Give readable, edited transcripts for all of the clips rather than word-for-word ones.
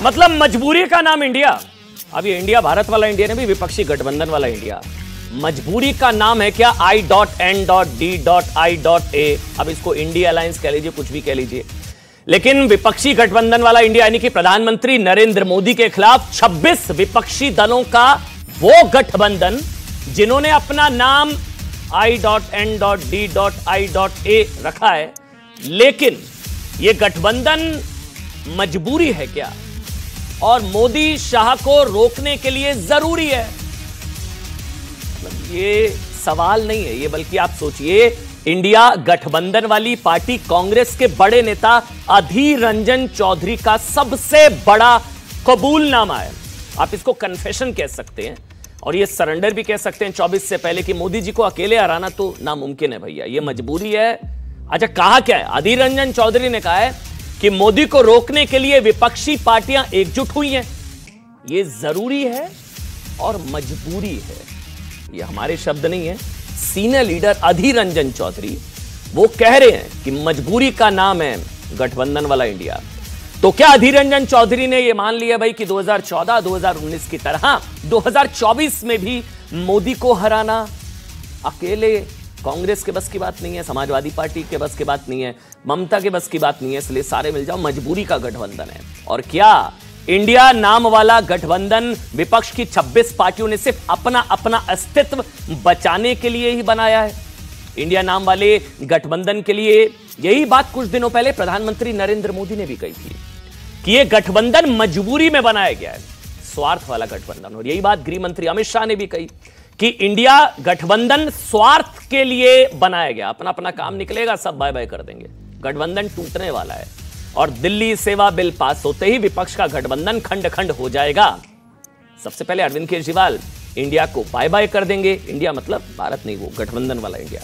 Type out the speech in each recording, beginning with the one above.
मतलब मजबूरी का नाम इंडिया। अब ये इंडिया भारत वाला इंडिया नहीं, विपक्षी गठबंधन वाला इंडिया। मजबूरी का नाम है क्या I.N.D.I.A। अब इसको इंडिया अलायंस कह लीजिए, कुछ भी कह लीजिए, लेकिन विपक्षी गठबंधन वाला इंडिया यानी कि प्रधानमंत्री नरेंद्र मोदी के खिलाफ 26 विपक्षी दलों का वो गठबंधन जिन्होंने अपना नाम I.N.D.I.A रखा है। लेकिन यह गठबंधन मजबूरी है क्या और मोदी शाह को रोकने के लिए जरूरी है? ये सवाल नहीं है ये, बल्कि आप सोचिए, इंडिया गठबंधन वाली पार्टी कांग्रेस के बड़े नेता अधीर रंजन चौधरी का सबसे बड़ा कबूलनामा है। आप इसको कन्फेशन कह सकते हैं और ये सरेंडर भी कह सकते हैं 24 से पहले कि मोदी जी को अकेले हराना तो नामुमकिन है भैया, ये मजबूरी है। अच्छा, कहा क्या है? अधीर रंजन चौधरी ने कहा है कि मोदी को रोकने के लिए विपक्षी पार्टियां एकजुट हुई हैं, ये जरूरी है और मजबूरी है। ये हमारे शब्द नहीं है, सीनियर लीडर अधीर रंजन चौधरी वो कह रहे हैं कि मजबूरी का नाम है गठबंधन वाला इंडिया। तो क्या अधीर रंजन चौधरी ने यह मान लिया भाई कि 2014-2019 की तरह 2024 में भी मोदी को हराना अकेले कांग्रेस के बस की बात नहीं है, समाजवादी पार्टी के बस की बात नहीं है, ममता के बस की बात नहीं है, इसलिए सारे मिल जाओ, मजबूरी का गठबंधन है? और क्या इंडिया नाम वाला गठबंधन विपक्ष की 26 पार्टियों ने सिर्फ अपना अपना अस्तित्व बचाने के लिए ही बनाया है? इंडिया नाम वाले गठबंधन के लिए यही बात कुछ दिनों पहले प्रधानमंत्री नरेंद्र मोदी ने भी कही थी कि यह गठबंधन मजबूरी में बनाया गया है, स्वार्थ वाला गठबंधन। और यही बात गृह मंत्री अमित शाह ने भी कही कि इंडिया गठबंधन स्वार्थ के लिए बनाया गया, अपना अपना काम निकलेगा, सब बाय बाय कर देंगे, गठबंधन टूटने वाला है। और दिल्ली सेवा बिल पास होते ही विपक्ष का गठबंधन खंड खंड हो जाएगा। सबसे पहले अरविंद केजरीवाल इंडिया को बाय बाय कर देंगे, इंडिया मतलब भारत नहीं, वो गठबंधन वाला इंडिया।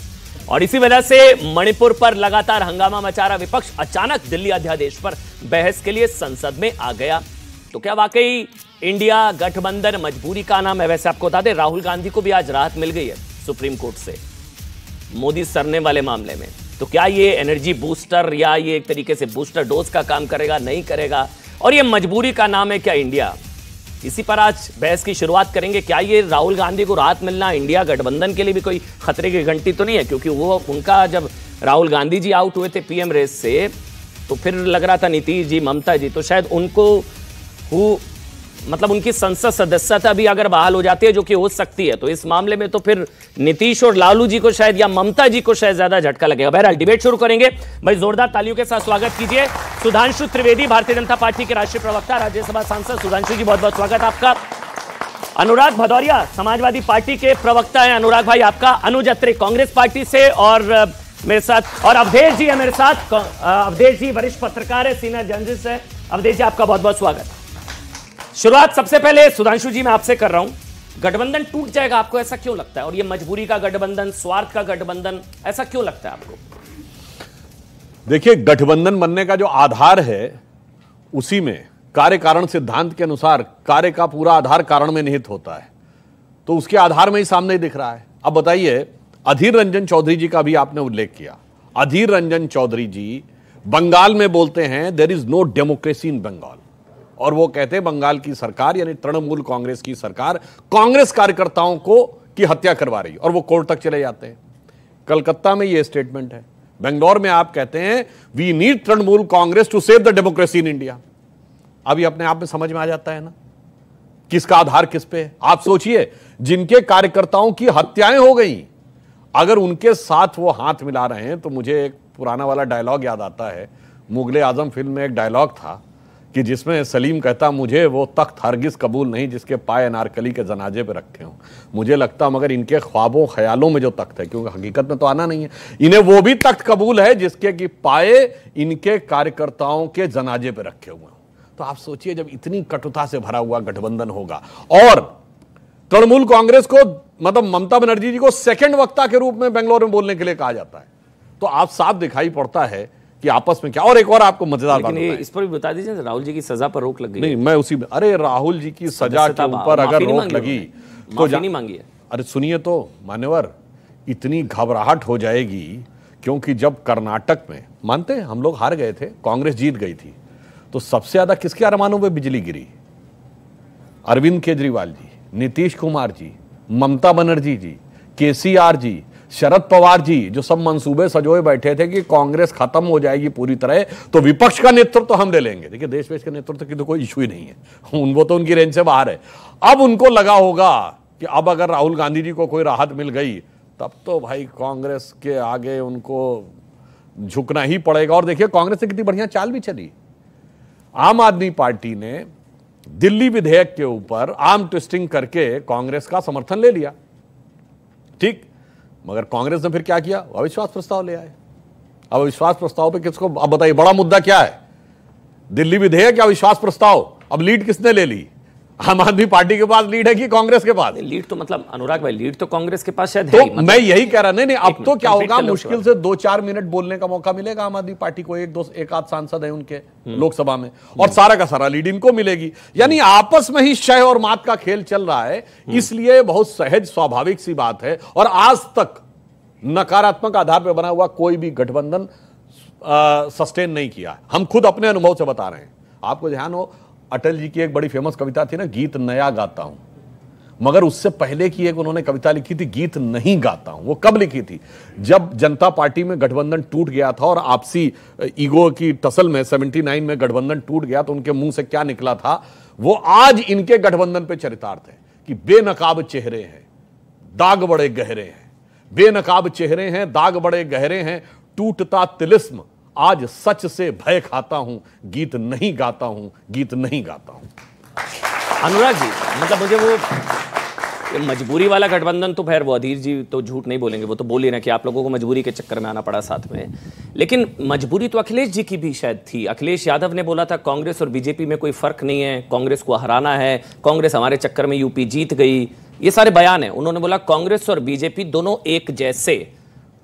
और इसी वजह से मणिपुर पर लगातार हंगामा मचा रहा विपक्ष अचानक दिल्ली अध्यादेश पर बहस के लिए संसद में आ गया। तो क्या वाकई इंडिया गठबंधन मजबूरी का नाम है? वैसे आपको बता दें, राहुल गांधी को भी आज राहत मिल गई है सुप्रीम कोर्ट से मोदी सरने वाले मामले में। तो क्या ये एनर्जी बूस्टर या ये एक तरीके से बूस्टर डोज का काम करेगा, नहीं करेगा? और ये मजबूरी का नाम है क्या इंडिया? इसी पर आज बहस की शुरुआत करेंगे। क्या ये राहुल गांधी को राहत मिलना इंडिया गठबंधन के लिए भी कोई खतरे की घंटी तो नहीं है? क्योंकि वो उनका जब राहुल गांधी जी आउट हुए थे पीएम रेस से, तो फिर लग रहा था नीतीश जी, ममता जी, तो शायद उनको मतलब उनकी संसद सदस्यता भी अगर बहाल हो जाती है, जो कि हो सकती है, तो इस मामले में तो फिर नीतीश और लालू जी को शायद या ममता जी को शायद ज्यादा झटका लगेगा। बहरहाल डिबेट शुरू करेंगे। भाई जोरदार तालियों के साथ स्वागत कीजिए सुधांशु त्रिवेदी, भारतीय जनता पार्टी के राष्ट्रीय प्रवक्ता, राज्यसभा सांसद। सुधांशु जी बहुत बहुत स्वागत आपका। अनुराग भदौरिया समाजवादी पार्टी के प्रवक्ता है, अनुराग भाई आपका। अनुज अत्रे कांग्रेस पार्टी से और मेरे साथ, और अवधेश जी है मेरे साथ। अवधेश जी वरिष्ठ पत्रकार है, सीनियर जर्नलिस्ट है। अवधेश जी आपका बहुत बहुत स्वागत। शुरुआत सबसे पहले सुधांशु जी मैं आपसे कर रहा हूं, गठबंधन टूट जाएगा आपको ऐसा क्यों लगता है? और ये मजबूरी का गठबंधन, स्वार्थ का गठबंधन, ऐसा क्यों लगता है आपको? देखिए, गठबंधन बनने का जो आधार है उसी में कार्य कारण सिद्धांत के अनुसार कार्य का पूरा आधार कारण में निहित होता है, तो उसके आधार में ही सामने दिख रहा है। अब बताइए, अधीर रंजन चौधरी जी का भी आपने उल्लेख किया। अधीर रंजन चौधरी जी बंगाल में बोलते हैं there is no democracy in Bengal, और वो कहते हैं बंगाल की सरकार यानी तृणमूल कांग्रेस की सरकार कांग्रेस कार्यकर्ताओं को की हत्या करवा रही है, और वो कोर्ट तक चले जाते हैं। कलकत्ता में ये स्टेटमेंट है। बेंगलोर में आप कहते हैं we need Trinamool Congress to save the democracy in India. अभी अपने आप में समझ में आ जाता है ना किसका आधार किस पे है। आप सोचिए, जिनके कार्यकर्ताओं की हत्याएं हो गई, अगर उनके साथ वो हाथ मिला रहे हैं, तो मुझे एक पुराना वाला डायलॉग याद आता है। मुगले आजम फिल्म में एक डायलॉग था कि जिसमें सलीम कहता, मुझे वो तख्त हरगिज कबूल नहीं जिसके पाए अनारकली के जनाजे पे रखे हों। मुझे लगता मगर इनके ख्वाबों ख्यालों में जो तख्त है, क्योंकि हकीकत में तो आना नहीं है, इन्हें वो भी तख्त कबूल है जिसके कि पाए इनके कार्यकर्ताओं के जनाजे पे रखे हुए हों। तो आप सोचिए, जब इतनी कटुता से भरा हुआ गठबंधन होगा और तृणमूल कांग्रेस को मतलब ममता बनर्जी जी को सेकंड वक्ता के रूप में बेंगलोर में बोलने के लिए कहा जाता है, तो आप साफ दिखाई पड़ता है कि आपस में क्या। और एक और आपको मजेदार बात है, इस पर भी बता दीजिए, राहुल जी की सजा पर रोक लग गई। नहीं, मैं उसी में, अरे राहुल जी की सजा के ऊपर अगर रोक लगी तो नहीं मांगी है। अरे सुनिए तो मान्यवर, इतनी घबराहट हो जाएगी, क्योंकि जब कर्नाटक में, मानते हैं हम लोग हार गए थे, कांग्रेस जीत गई थी, तो सबसे ज्यादा किसके अरमानों पे बिजली गिरी? अरविंद केजरीवाल जी, नीतीश कुमार जी, ममता बनर्जी जी, केसीआर जी, शरद पवार जी, जो सब मंसूबे सजोए बैठे थे कि कांग्रेस खत्म हो जाएगी पूरी तरह तो विपक्ष का नेतृत्व तो हम ले लेंगे। देखिए, देश के नेतृत्व की तो कोई इशू ही नहीं है, वो तो उनकी रेंज से बाहर है। अब उनको लगा होगा कि अब अगर राहुल गांधी जी को कोई राहत मिल गई तब तो भाई कांग्रेस के आगे उनको झुकना ही पड़ेगा। और देखिए, कांग्रेस से कितनी बढ़िया चाल भी चली। आम आदमी पार्टी ने दिल्ली विधेयक के ऊपर आर्म ट्विस्टिंग करके कांग्रेस का समर्थन ले लिया, ठीक, मगर कांग्रेस ने फिर क्या किया? अविश्वास प्रस्ताव ले आए। अब अविश्वास प्रस्ताव पे किसको, अब बताइए बड़ा मुद्दा क्या है? दिल्ली विधेयक या अविश्वास प्रस्ताव? अब लीड किसने ले ली? आम आदमी पार्टी के पास लीड है कि कांग्रेस के पास? लीड तो मतलब अनुराग भाई, लीड तो कांग्रेस के पास शायद तो है ही, मतलब मैं यही कह रहा, नहीं अब तो क्या होगा, मुश्किल से 2-4 मिनट बोलने का मौका मिलेगा आम आदमी पार्टी को। एक आध सांसद है उनके लोकसभा में, और सारा का सारा लीड इनको मिलेगी। यानी आपस में ही शय और मात का खेल चल रहा है। इसलिए बहुत सहज स्वाभाविक सी बात है। और आज तक नकारात्मक आधार पर बना हुआ कोई भी गठबंधन सस्टेन नहीं किया। हम खुद अपने अनुभव से बता रहे हैं। आपको ध्यान हो, अटल जी की एक बड़ी फेमस कविता थी ना, गीत नया गाता हूं, मगर उससे पहले की एक उन्होंने कविता लिखी थी, गीत नहीं गाता हूं। वो कब लिखी थी? जब जनता पार्टी में गठबंधन टूट गया था और आपसी ईगो की टसल में 79 में गठबंधन टूट गया, तो उनके मुंह से क्या निकला था, वो आज इनके गठबंधन पे चरितार्थ है कि बेनकाब चेहरे हैं, दाग बड़े गहरे हैं, बेनकाब चेहरे हैं, दाग बड़े गहरे हैं, टूटता तिलिस्म, आज सच से भय खाता हूं, गीत नहीं गाता हूं, गीत नहीं गाता हूं। अनुराग जी, मतलब मुझे वो मजबूरी वाला गठबंधन तो खैर वो अधीर जी तो झूठ नहीं बोलेंगे, वो तो बोल ही रहे कि आप लोगों को मजबूरी के चक्कर में आना पड़ा साथ में। लेकिन मजबूरी तो अखिलेश जी की भी शायद थी। अखिलेश यादव ने बोला था कांग्रेस और बीजेपी में कोई फर्क नहीं है, कांग्रेस को हराना है, कांग्रेस हमारे चक्कर में यूपी जीत गई, ये सारे बयान है। उन्होंने बोला कांग्रेस और बीजेपी दोनों एक जैसे,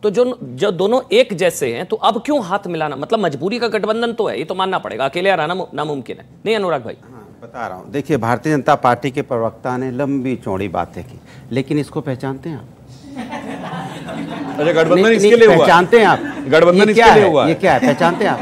तो जो दोनों एक जैसे हैं तो अब क्यों हाथ मिलाना? मतलब मजबूरी का गठबंधन तो है, ये तो मानना पड़ेगा, अकेले हराना नामुमकिन है। नहीं अनुराग भाई? हाँ, बता रहा हूँ। देखिए, भारतीय जनता पार्टी के प्रवक्ता ने लंबी चौड़ी बातें की, लेकिन इसको पहचानते हैं आप? अरे गठबंधन इसके लिए हुआ, पहचानते हैं आप? गठबंधन इसके लिए हुआ, ये क्या है, पहचानते हैं आप?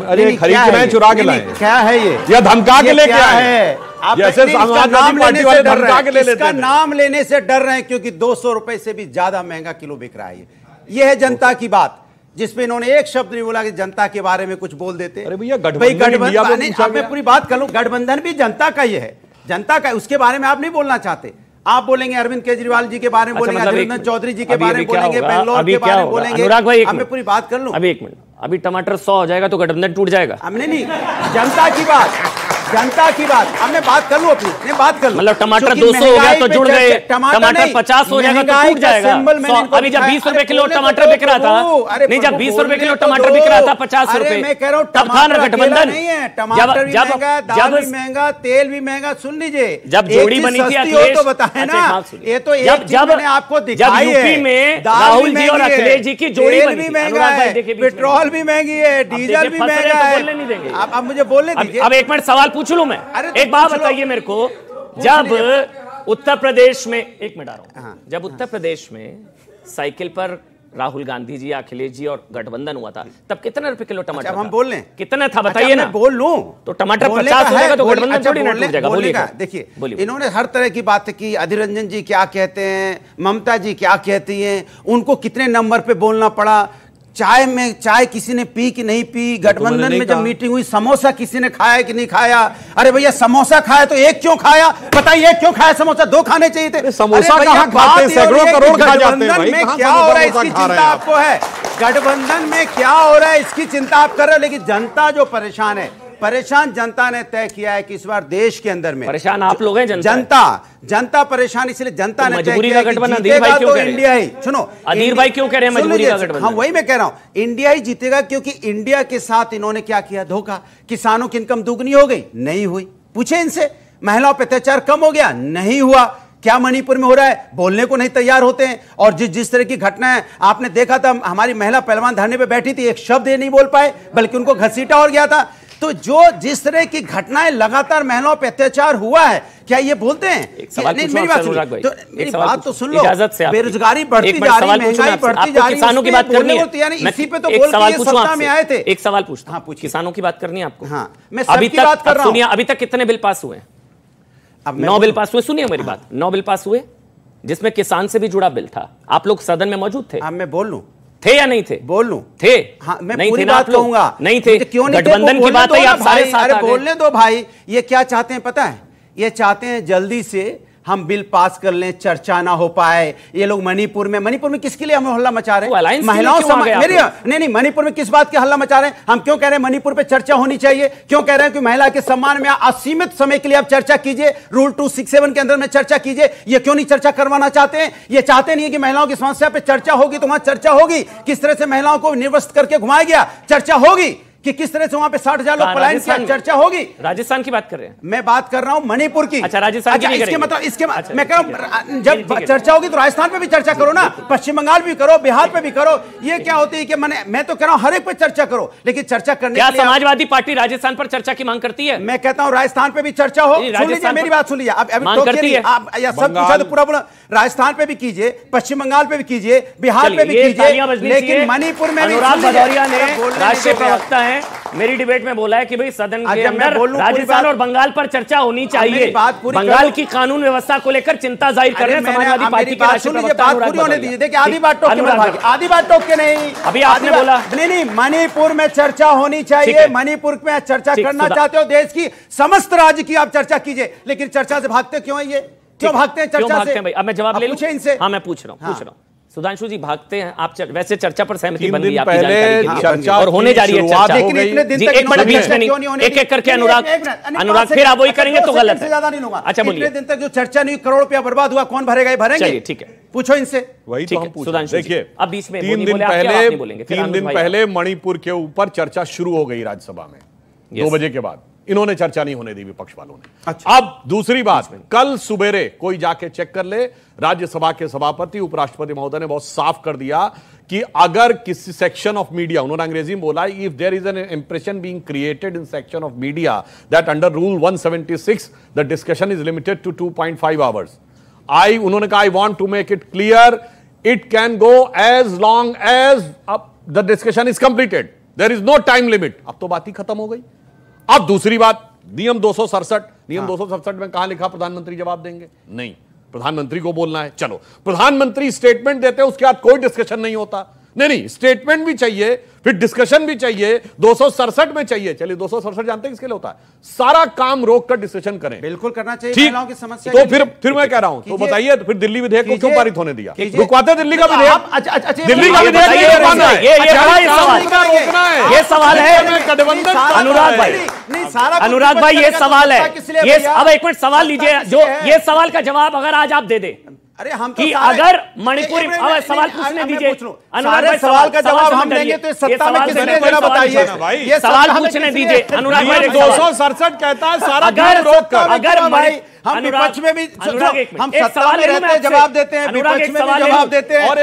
अरे खरीद के लाए, चुरा के लाए, क्या है ये? या धमका के लेके आए? जैसे समाजवादी पार्टी वाले धमका के ले लेते हैं। नाम लेने से डर रहे हैं क्योंकि 200 रुपए से भी ज्यादा महंगा किलो बिक रहा है। ये है जनता की बात, जिसपे इन्होंने एक शब्द नहीं बोला कि जनता के बारे में कुछ बोल देते। अरे भैया, गठबंधन मैं पूरी बात कर लूं, गठबंधन भी जनता का ही है, जनता का, उसके बारे में आप नहीं बोलना चाहते। आप बोलेंगे अरविंद केजरीवाल जी के बारे में, बोलेंगे अधीर चौधरी जी के बारे में, बोलेंगे बेंगलोर के बारे में, बोलेंगे। अनुराग भाई, मैं पूरी बात कर लूं। अभी एक मिनट, अभी टमाटर 100 हो जाएगा तो गठबंधन टूट जाएगा? हमने नहीं, जनता की बात, जनता की बात। अब मैं बात कर लूं अपनी, मैं बात कर लूं। मतलब टमाटर 200 हो गया तो जुड़ गए, टमाटर 50 हो जाएगा तो टूट जाएगा। अभी जब 20 रुपए किलो टमाटर बिक रहा था, नहीं जब 20 रुपए किलो टमाटर बिक रहा था 50 रुपए, मैं कह रहा हूं तब था ना गठबंधन। नहीं है, टमाटर भी महंगा, दाल भी महंगा, तेल भी महंगा। सुन लीजिए, जब जोड़ी बनी थी अखिलेश तो बताए ना, ये तो जब मैंने आपको दिखाई है, यूपी में राहुल जी और अखिलेश जी की जोड़ी बनी, महंगा है, पेट्रोल भी महंगी है, डीजल भी महंगा है। अब मुझे बोलने दीजिए। अब एक मिनट सवाल पूछ लूं मैं, एक बात बताइए मेरे को, जब उत्तर प्रदेश में, एक मिनट आ रहा हूं, जब उत्तर प्रदेश में साइकिल पर राहुल गांधी जी, अखिलेश जी और गठबंधन हुआ था, तब कितने रुपए किलो टमाटर? अच्छा, हम बोल लें कितना था बताइए ना। बोल लूं तो टमाटर 50 हो जाएगा तो गठबंधन थोड़ी ना टूट जाएगा। बोलिएगा। देखिए, इन्होंने हर तरह की बात की, अधीर रंजन जी क्या कहते हैं, ममता जी क्या कहती हैं, उनको कितने नंबर पे बोलना पड़ा, चाय किसी ने पी कि नहीं पी, गठबंधन में जब मीटिंग हुई समोसा किसी ने खाया कि नहीं खाया। अरे भैया, समोसा खाया तो एक क्यों खाया? बताइए, एक क्यों खाया समोसा? 2 खाने चाहिए थे। समोसा कहां खाते हैं? सैकड़ों करोड़ खा जाते हैं भाई। में क्या हो रहा है इसकी चिंता आपको है? गठबंधन में क्या हो रहा है इसकी चिंता आप कर रहे हो, लेकिन जनता जो परेशान है, परेशान जनता ने तय किया है कि इस बार देश के अंदर में परेशान आप लोग हैं, जनता परेशान, इसलिए जनता ने तय किया कि जीतेगा तो इंडिया ही। सुनो, अधीर भाई क्यों कह रहे हैं मजबूरी का गठबंधन? हाँ, वही मैं कह रहा हूं, इंडिया ही जीतेगा, क्योंकि इंडिया के साथ इन्होंने क्या किया? धोखा। किसानों की इनकम दुगनी हो गई? नहीं हुई। पूछे इनसे। महिलाओं पर अत्याचार कम हो गया? नहीं हुआ। क्या मणिपुर में हो रहा है? बोलने को नहीं तैयार होते हैं। और जिस तरह की घटनाएं आपने देखा था, हमारी महिला पहलवान धरने पे बैठी थी, एक शब्द ये नहीं बोल पाए, बल्कि उनको घसीटा और गया था। तो जिस तरह की घटनाएं लगातार महिलाओं पर अत्याचार हुआ है, क्या ये बोलते हैं? एक सवाल नहीं, पूछूं मेरी बात आपसे, अनुराग भाई, सुनिए, तो मेरी बात तो सुन लो। इजाजत से बेरोजगारी बढ़ती जा रही, महंगाई बढ़ती जा रही, किसानों की बात करनी है, इसी पे तो बोल के सत्ता में आए थे। एक सवाल पूछता हाँ, हूं, किसानों की बात करनी है आपको? हाँ, मैं सबकी बात कर रहा हूं। सुनिए, अभी तक कितने बिल पास हुए? अब 9 बिल पास हुए। सुनिए मेरी बात, 9 बिल पास हुए जिसमें किसान से भी जुड़ा बिल था। आप लोग सदन में मौजूद थे? अब मैं बोल लूं, थे या नहीं थे? बोल लूं, थे? हाँ, मैं नहीं पूरी थे ना बात आप लोग? कहूंगा। नहीं थे? क्यों नहीं थे? गठबंधन की बात है, आप सारे साथ अरे आ गए। बोलने दो भाई, ये क्या चाहते हैं पता है? ये चाहते हैं जल्दी से हम बिल पास कर लें, चर्चा ना हो पाए। ये लोग मणिपुर में किसके लिए हम हल्ला मचा रहे हैं? महिलाओं से मेरी नहीं, मणिपुर में किस बात के हल्ला मचा रहे हैं? हम क्यों कह रहे हैं मणिपुर पे चर्चा होनी चाहिए? क्यों कह रहे हैं कि महिला के सम्मान में असीमित समय के लिए आप चर्चा कीजिए, रूल 267 के अंदर में चर्चा कीजिए? ये क्यों नहीं चर्चा करवाना चाहते हैं? ये चाहते नहीं है कि महिलाओं की समस्या पे चर्चा होगी तो वहां चर्चा होगी। किस तरह से महिलाओं को निर्वस्त्र करके घुमाया गया, चर्चा होगी। कि किस तरह से वहां पे 60,000 लोग पलायन किया, चर्चा होगी। राजस्थान की बात कर रहे हैं? मैं बात कर रहा हूं मणिपुर की। अच्छा, राजस्थान की नहीं इसके करेंगे। मतलब इसके अच्छा, मैं कह रहा हूं जब चर्चा होगी तो राजस्थान पे भी चर्चा करो ना, पश्चिम बंगाल भी करो, बिहार पे भी करो। ये क्या होती है कि मैं तो कह रहा हूं हर एक पे चर्चा करो, लेकिन चर्चा करने क्या समाजवादी पार्टी राजस्थान पर चर्चा की मांग करती है? मैं कहता हूं राजस्थान पे भी चर्चा हो। सुन लीजिए मेरी बात, सुन लीजिए। अब आप सब पूछा तो पूरा बोला। राजस्थान पे भी कीजिए, पश्चिम बंगाल पे भी कीजिए, बिहार पे भी कीजिए, लेकिन मणिपुर में भी। अनुराग भदौरिया ने, राष्ट्रीय प्रवक्ता है, मेरी डिबेट में बोला है कि भाई सदन के अंदर राजस्थान और बंगाल पर चर्चा होनी चाहिए। बंगाल की कानून व्यवस्था को लेकर चिंता जाहिर कर रहे हैं समाजवादी पार्टी के राष्ट्रीय प्रवक्ता अनुराग भदौरिया। देखिए आधी बात टोक के, आधी बात टोक के नहीं, अभी आपने बोला नहीं, मणिपुर में चर्चा होनी चाहिए। मणिपुर में चर्चा करना चाहते हो, देश की समस्त राज्य की आप चर्चा कीजिए, लेकिन चर्चा से भागते क्यों है? ये क्यों भागते हैं चर्चा से? भाई अब मैं जवाब ले लूं इनसे। हाँ, मैं पूछ रहा हूं। सुधांशु जी, भागते हैं आप वैसे चर्चा पर सहमति बन गई आपकी पहले जानकारी के लिए, चर्चा और होने जा रही है चर्चा। जी, एक मिनट बीच में नहीं, एक एक करके अनुराग फिर आप वही करेंगे तो गलत है। ज्यादा नहीं लूंगा। अच्छा बोलिए। इतने दिन तक जो चर्चा नहीं, करोड़ रुपया बर्बाद हुआ, कौन भरेगा? भरेंगे? चलिए ठीक है, पूछो इनसे। वही तो हम पूछ रहे हैं। देखिए, अब बीच में 3 दिन पहले मणिपुर के ऊपर चर्चा शुरू हो गई राज्यसभा में 2 बजे के बाद। इन्होंने चर्चा नहीं होने दी विपक्ष वालों ने। अच्छा। अब दूसरी बात, कल सुबेरे कोई जाके चेक कर ले, राज्यसभा के सभापति उपराष्ट्रपति महोदय ने बहुत साफ कर दिया कि अगर किसी सेक्शन ऑफ मीडिया, उन्होंने अंग्रेजी में बोला, if there is an impression being created in section of media that under rule 176 the discussion is limited to 2.5 hours. उन्होंने कहा, I want to make it clear it can go as long as the discussion is completed, there is no time limit. अब तो बात ही खत्म हो गई। अब दूसरी बात, नियम 267 में कहां लिखा प्रधानमंत्री जवाब देंगे? नहीं, प्रधानमंत्री को बोलना है। चलो, प्रधानमंत्री स्टेटमेंट देते हैं, उसके बाद कोई डिस्कशन नहीं होता। नहीं, स्टेटमेंट भी चाहिए, फिर डिस्कशन भी चाहिए, 267 में चाहिए। चलिए, 267 जानते हैं किसके लिए होता है? सारा काम रोक कर डिस्कशन करें। बिल्कुल करना चाहिए ठीक। महिलाओं की समस्या। तो फिर मैं कह रहा हूं, तो बताइए, फिर दिल्ली विधेयक को क्यों पारित होने दिया? रुकवाते दिल्ली का विधेयक, दिल्ली का विधेयक नहीं रुकवाना है। ये सवाल है गठबंधन। अनुराग भाई, ये सवाल है। अब एक मिनट सवाल लीजिए, जो ये सवाल का जवाब अगर आज आप दे दे अरे हम कि अगर मणिपुर, सवाल पूछने दीजिए अनुराग भाई, सवाल का जवाब हम देंगे तो सत्ता में किसने देना बताइए? ये सवाल पूछने दीजिए अनुराग भाई। 267 कहता है सारा अगर रोक कर। अगर भाई हम विपक्ष में भी हम सत्ता में रहते हैं जवाब देते हैं, विपक्ष में भी जवाब देते हैं। और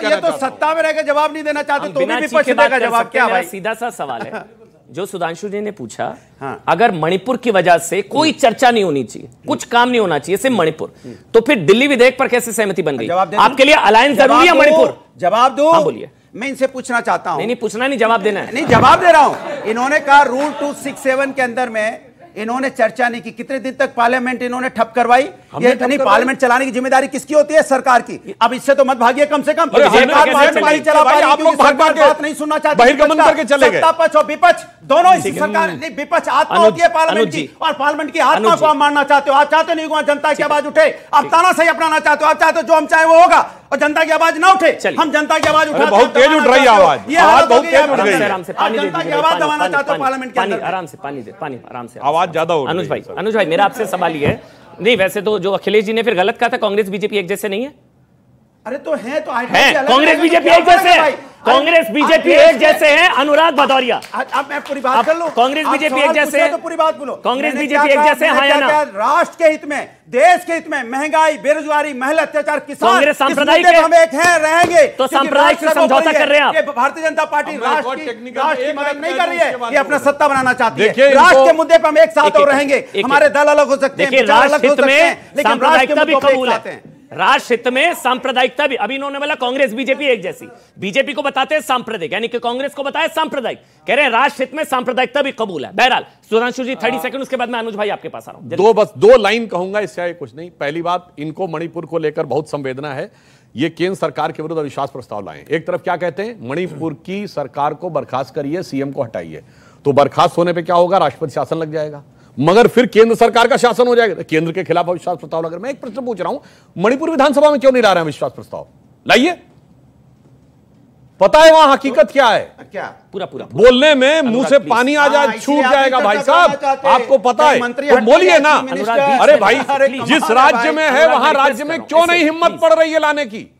ये तो सत्ता में रहकर जवाब नहीं देना चाहते, तो भी विपक्ष देगा जवाब। क्या भाई? सीधा सा सवाल है जो सुधांशु जी ने पूछा। हाँ। अगर मणिपुर की वजह से कोई चर्चा नहीं होनी चाहिए, कुछ काम नहीं होना चाहिए, सिर्फ मणिपुर, तो फिर दिल्ली विधेयक पर कैसे सहमति बन गई? आपके लिए अलायंस जरूरी है मणिपुर? जवाब दो। हाँ, बोलिए। मैं इनसे पूछना चाहता हूं। नहीं, पूछना नहीं, जवाब देना है। नहीं, जवाब दे रहा हूं। इन्होंने कहा रूल 267 के अंदर में इन्होंने चर्चा नहीं की। कितने दिन तक पार्लियामेंट इन्होंने ठप करवाई? ये नहीं, पार्लियामेंट चलाने की जिम्मेदारी किसकी होती है? सरकार की। अब इससे तो मत भागिए, कम से कम आप लोग बात नहीं सुनना चाहते, बहिर्गमन करके चले गए। सत्ता पक्ष और विपक्ष दोनों इसी सरकार नहीं, विपक्ष आत्मा होती है पार्लियामेंट की, और पार्लियामेंट की आत्मा को आप मारना चाहते हो। आप चाहते नहीं कि जनता की आवाज उठे, आप तानाशाही अपनाना चाहते हो। आप चाहते हो जो हम चाहे वो होगा और जनता की आवाज ना उठे। हम जनता की आवाज उठाते, बहुत तेज उठ रही है आवाज, ये हालत बहुत तेज उठ रही है। आराम से पानी जनता की आवाज दबाना चाहते हो पार्लियामेंट के अंदर। आराम से पानी दे, पानी आराम से, आवाज ज्यादा हो रही है। अनुज भाई, मेरा आपसे सवाल ये है, नहीं वैसे तो जो अखिलेश जी ने फिर गलत कहा था, कांग्रेस बीजेपी एक जैसे नहीं है? अरे तो हैं तो हैं, कांग्रेस बीजेपी एक जैसे हैं, कांग्रेस बीजेपी एक जैसे हैं। अनुराग भदौरिया, अब मैं पूरी बात कर लूं। कांग्रेस बीजेपी एक जैसे हैं तो पूरी बात बोलो। कांग्रेस बीजेपी एक जैसे हैं, हाँ या ना? राष्ट्र के हित में, देश के हित में, महंगाई, बेरोजगारी, महिला अत्याचार, किसान, कांग्रेस सांप्रदायिक हम एक हैं, रहेंगे। तो सांप्रदायिक से समझौता कर रहे हैं आप। भारतीय जनता पार्टी राष्ट्र की मदद नहीं कर रही है, ये अपना सत्ता बनाना चाहती है। राष्ट्र के मुद्दे पर हम एक साथ और रहेंगे। हमारे दल अलग हो सकते हैं, राष्ट्र हित में सांप्रदायिकता भी कबूल है। है, राष्ट्र हित में सांप्रदायिकता भी। अभी इन्होंने बोला कांग्रेस बीजेपी एक जैसी, बीजेपी को बताते हैं सांप्रदायिक, यानी कि कांग्रेस को बताया सांप्रदायिक, कह रहे हैं राष्ट्र हित में सांप्रदायिकता भी कबूल है। बहरहाल सुधांशु जी 30 सेकंड, उसके बाद मैं अनुज भाई आपके पास आ रहा हूं। बस दो लाइन कहूंगा, इससे आगे कुछ नहीं। पहली बात, इनको मणिपुर को लेकर बहुत संवेदना है, ये केंद्र सरकार के विरुद्ध अविश्वास प्रस्ताव लाए। एक तरफ क्या कहते हैं, मणिपुर की सरकार को बर्खास्त करिए, सीएम को हटाइए। तो बर्खास्त होने पे क्या होगा, राष्ट्रपति शासन लग जाएगा, मगर फिर केंद्र सरकार का शासन हो जाएगा, केंद्र के खिलाफ अविश्वास प्रस्ताव लग। मैं एक प्रश्न पूछ रहा हूं, मणिपुर विधानसभा में क्यों नहीं ला रहे हैं अविश्वास प्रस्ताव? लाइए, पता है वहां हकीकत क्या है। क्या पूरा पूरा बोलने में मुंह से पानी आ जाए, छूट जाएगा भाई साहब, आपको पता है तो बोलिए ना। अरे भाई, जिस राज्य में है वहां राज्य में क्यों नहीं हिम्मत पड़ रही है लाने की?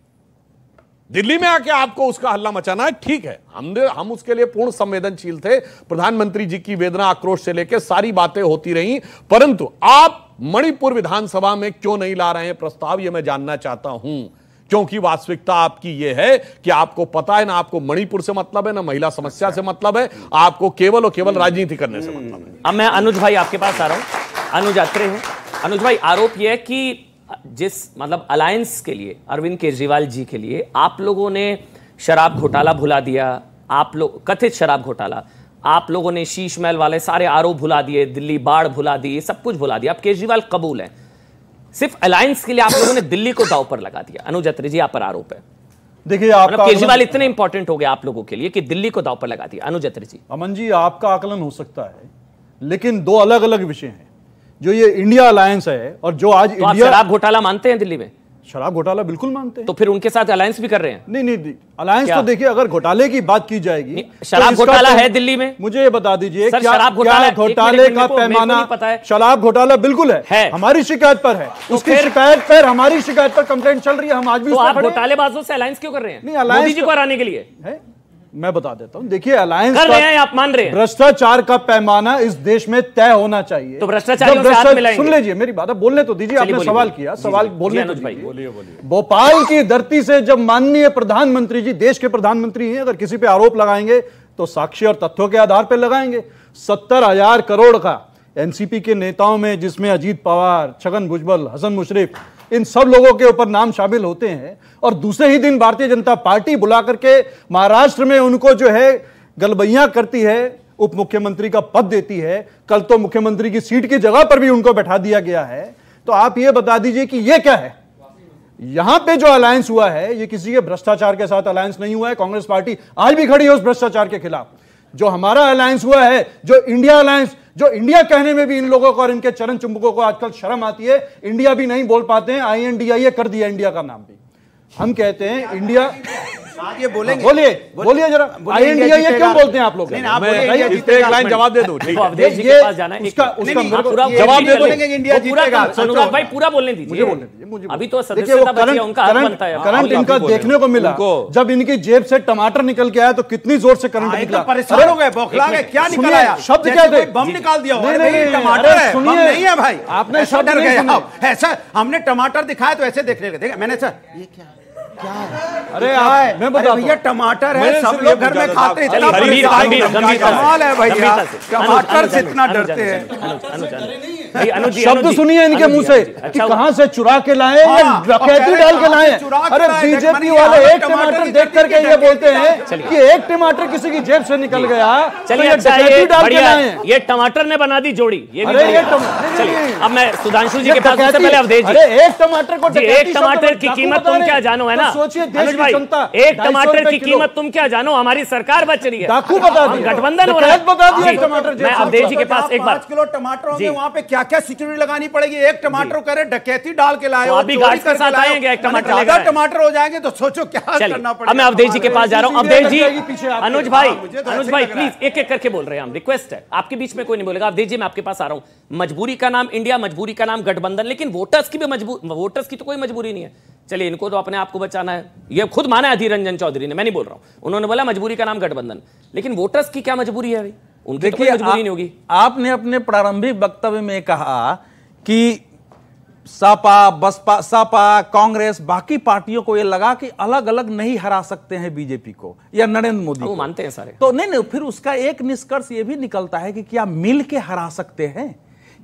दिल्ली में आके आपको उसका हल्ला मचाना है, ठीक है, हम उसके लिए पूर्ण संवेदनशील थे। प्रधानमंत्री जी की वेदना आक्रोश से लेकर सारी बातें होती रही, परंतु आप मणिपुर विधानसभा में क्यों नहीं ला रहे हैं प्रस्ताव, यह मैं जानना चाहता हूं। क्योंकि वास्तविकता आपकी यह है कि आपको पता है ना, आपको मणिपुर से मतलब है ना महिला समस्या से मतलब है, आपको केवल और केवल राजनीति करने से मतलब है। अब मैं अनुज भाई आपके पास आ रहा हूं। अनुज अत्रे हैं। अनुज भाई, आरोप यह है कि जिस मतलब अलायंस के लिए, अरविंद केजरीवाल जी के लिए आप लोगों ने शराब घोटाला भुला दिया, आप लोग कथित शराब घोटाला, आप लोगों ने शीश महल वाले सारे आरोप भुला दिए, दिल्ली बाढ़ भुला दी, सब कुछ भुला दिया। अब केजरीवाल कबूल है, सिर्फ अलायंस के लिए आप लोगों ने दिल्ली को दांव पर लगा दिया। अनुज अत्रे जी, आप पर आरोप है। देखिए, आपका केजरीवाल इतने इंपॉर्टेंट हो गया आप लोगों के लिए कि दिल्ली को दांव पर लगा दिया। अनुज अत्रे जी, अमन जी, आपका आकलन हो सकता है, लेकिन दो अलग अलग विषय हैं। जो ये इंडिया अलायंस है और जो आज तो इंडिया, आप शराब घोटाला मानते हैं दिल्ली में? शराब घोटाला बिल्कुल मानते हैं। तो फिर उनके साथ अलायंस भी कर रहे हैं? नहीं, अलायंस तो देखिए, अगर घोटाले की बात की जाएगी, शराब घोटाला है दिल्ली में, मुझे ये बता दीजिए, क्या घोटाले का पैमाना? शराब घोटाला बिल्कुल है, हमारी शिकायत पर है, उसकी शिकायत पर, हमारी शिकायत पर कंप्लेंट चल रही है, हम आज भी। तो आप घोटालेबाजों से अलायंस क्यों कर रहे हैं? नहीं, अलायंस मोदी जी को हराने के लिए है। मैं बता देता हूं, देखिए, अलायंस कर रहे हैं, आप मान रहे हैं। भ्रष्टाचार का पैमाना इस देश में तय होना चाहिए। तो भ्रष्टाचारियों से हाथ मिलाएंगे? सुन लीजिए मेरी बात, बोलने तो दीजिए, आपने सवाल किया, सवाल बोलने तो दीजिए। बोलिए। भोपाल की धरती से जब माननीय प्रधानमंत्री जी, देश के प्रधानमंत्री हैं, अगर किसी पे आरोप लगाएंगे तो साक्ष्य और तथ्यों के आधार पर लगाएंगे। 70,000 करोड़ का एनसीपी के नेताओं में, जिसमें अजीत पवार, छगन भुजबल, हसन मुशर्रफ, इन सब लोगों के ऊपर नाम शामिल होते हैं, और दूसरे ही दिन भारतीय जनता पार्टी बुला करके महाराष्ट्र में उनको जो है गलबैया करती है, उप मुख्यमंत्री का पद देती है, कल तो मुख्यमंत्री की सीट की जगह पर भी उनको बैठा दिया गया है। तो आप ये बता दीजिए कि ये क्या है? यहां पे जो अलायंस हुआ है, ये किसी के भ्रष्टाचार के साथ अलायंस नहीं हुआ है। कांग्रेस पार्टी आज भी खड़ी है उस भ्रष्टाचार के खिलाफ। जो हमारा अलायंस हुआ है, जो इंडिया अलायंस, जो इंडिया कहने में भी इन लोगों को और इनके चरण चुंबकों को आजकल शर्म आती है, इंडिया भी नहीं बोल पाते हैं, INDIA कर दिया इंडिया का नाम भी। हम कहते हैं इंडिया, ये बोलेंगे, बोलिए जरा, INDIA क्यों बोलते हैं आप लोग? एक लाइन जवाब दे दो, ठीक है, अवधेश जी के पास जाना है, जवाब दे दो। इंडिया जीतेगा। अनुराग भाई पूरा बोलने दीजिए, मुझे अभी तो सदस्यता बची है, उनका हक बनता है। करंट इनका देखने को मिला, जब इनकी जेब से टमाटर निकल के आया तो कितनी जोर से करंट निकला, परेशान हो गए, बौखला गए, क्या निकल आया? शब्द क्या थे? बम निकाल दिया। टमाटर है, बम नहीं है भाई, आपने शब्द नहीं सुना। ऐसा हमने टमाटर दिखाया तो ऐसे देखने लगे, मैंने ऐसा, ये क्या अरे आप, मैं बता भैया, टमाटर है, सब लोग घर में खाते हैं, कमाल है भैया, टमाटर से इतना डरते हैं। शब्द सुनिए इनके मुंह से कि कहां से चुरा के लाए या डकैती डाल के लाए। अरे बीजेपी वाले एक टमाटर देख करके ये बोलते हैं कि एक टमाटर किसी की जेब से निकल गया, चलिए डकैती डाल के लाए। ये टमाटर ने बना दी जोड़ी। चलिए अब मैं सुधांशु जी के पास, सबसे पहले अवधेश जी, एक टमाटर को, एक टमाटर की कीमत तुम क्या जानो, है ना? सोचिए, एक टमाटर की कीमत तुम क्या जानो, हमारी सरकार बच रही है, डाकू बता दिया, गठबंधन हो रहा है, बता दिया टमाटर। मैं अवधेश जी के पास एक बार, 5 किलो टमाटर होंगे, वहां पे क्या क्या सिक्योरिटी लगानी पड़ेगी? एक टमाटर करे डकैती डाल के लाए, अभी गार्ड के साथ आएंगे, एक टमाटर ज्यादा टमाटर हो जाएंगे तो सोचो क्या करना पड़ेगा। अब मैं अवधेश जी के पास जा रहा हूं। अवधेश जी, अनुज भाई प्लीज एक एक करके बोल रहे हैं हम, रिक्वेस्ट है, आपके बीच में कोई नहीं बोलेगा। अवधेश जी, मैं आपके पास आ रहा हूं। मजबूरी का नाम इंडिया, मजबूरी का नाम गठबंधन, लेकिन वोटर्स की भी वोटर्स की तो कोई मजबूरी नहीं है। चलिए इनको तो अपने आप को बचाना है, ये खुद माना है अधीर रंजन चौधरी ने, मैं नहीं बोल रहा हूं, उन्होंने बोला मजबूरी का नाम गठबंधन, लेकिन वोटर्स की क्या मजबूरी है भाई? उनकी तो कोई मजबूरी नहीं होगी। आपने अपने प्रारंभिक वक्तव्य में कहा कि सपा, बसपा, सपा, कांग्रेस, बाकी पार्टियों को ये लगा कि अलग अलग नहीं हरा सकते हैं बीजेपी को या नरेंद्र मोदी को, मानते हैं सारे। तो नहीं, फिर उसका एक निष्कर्ष ये भी निकलता है कि क्या मिल के हरा सकते हैं?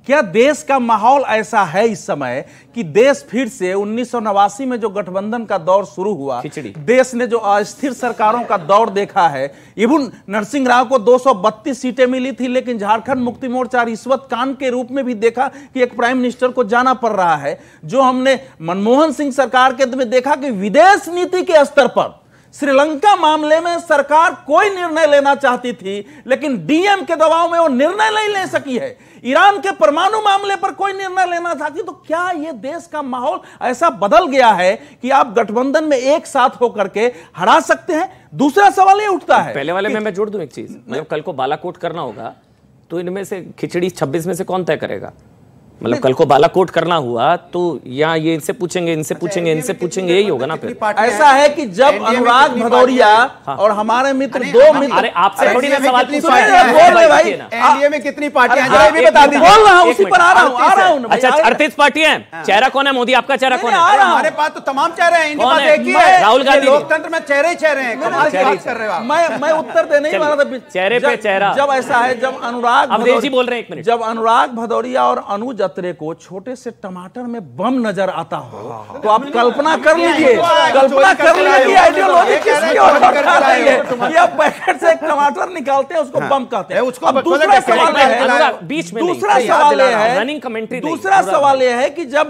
क्या देश का माहौल ऐसा है इस समय कि देश फिर से 1989 में जो गठबंधन का दौर शुरू हुआ, देश ने जो अस्थिर सरकारों का दौर देखा है, इवन नरसिंह राव को 232 सीटें मिली थी, लेकिन झारखंड मुक्ति मोर्चा रिश्वत कांड के रूप में भी देखा कि एक प्राइम मिनिस्टर को जाना पड़ रहा है। जो हमने मनमोहन सिंह सरकार के में देखा कि विदेश नीति के स्तर पर श्रीलंका मामले में सरकार कोई निर्णय लेना चाहती थी, लेकिन डीएम के दबाव में वो निर्णय नहीं ले सकी है। ईरान के परमाणु मामले पर कोई निर्णय लेना चाहती, तो क्या ये देश का माहौल ऐसा बदल गया है कि आप गठबंधन में एक साथ होकर के हरा सकते हैं? दूसरा सवाल ये उठता है, पहले वाले में मैं जोड़ दूं एक चीज, मतलब कल को बालाकोट करना होगा तो इनमें से खिचड़ी 26 में से कौन तय करेगा? मतलब कल को बालाकोट करना हुआ तो यहाँ ये इनसे पूछेंगे, इनसे पूछेंगे, इनसे पूछेंगे, यही होगा ना। फिर ऐसा है कि जब अनुराग भदौरिया और हमारे मित्र दो मित्र, अरे आपसे थोड़ी ना सवाल पूछ बोल रहे भाई, एनडीए में कितनी पार्टियां हैं भी बता दीजिए। बोल रहा हूं, उसी पर आ रहा हूं। अच्छा 38 पार्टियां हैं, चेहरा कौन है मोदी? आपका चेहरा कौन है? हमारे पास तो तमाम चेहरे हैं, इनके पास एक ही है, राहुल गांधी। लोकतंत्र में चेहरे ही चेहरे हैं, कमाल की बात कर रहे हो आप। मैं उत्तर देने ही वाला था, चेहरे पे चेहरा। जब ऐसा है, जब अनुराग बोल रहे हैं, एक मिनट, जब अनुराग भदौरिया और अनुज अत्रे को छोटे से टमाटर में बम नजर आता हो, तो आप कल्पना कर लीजिए, कि आइडियोलॉजी किसकी ओर बढ़ रही है कि आप पैकेट से एक टमाटर निकालते हैं, उसको बम कहते हैं। दूसरा सवाल यह है कि जब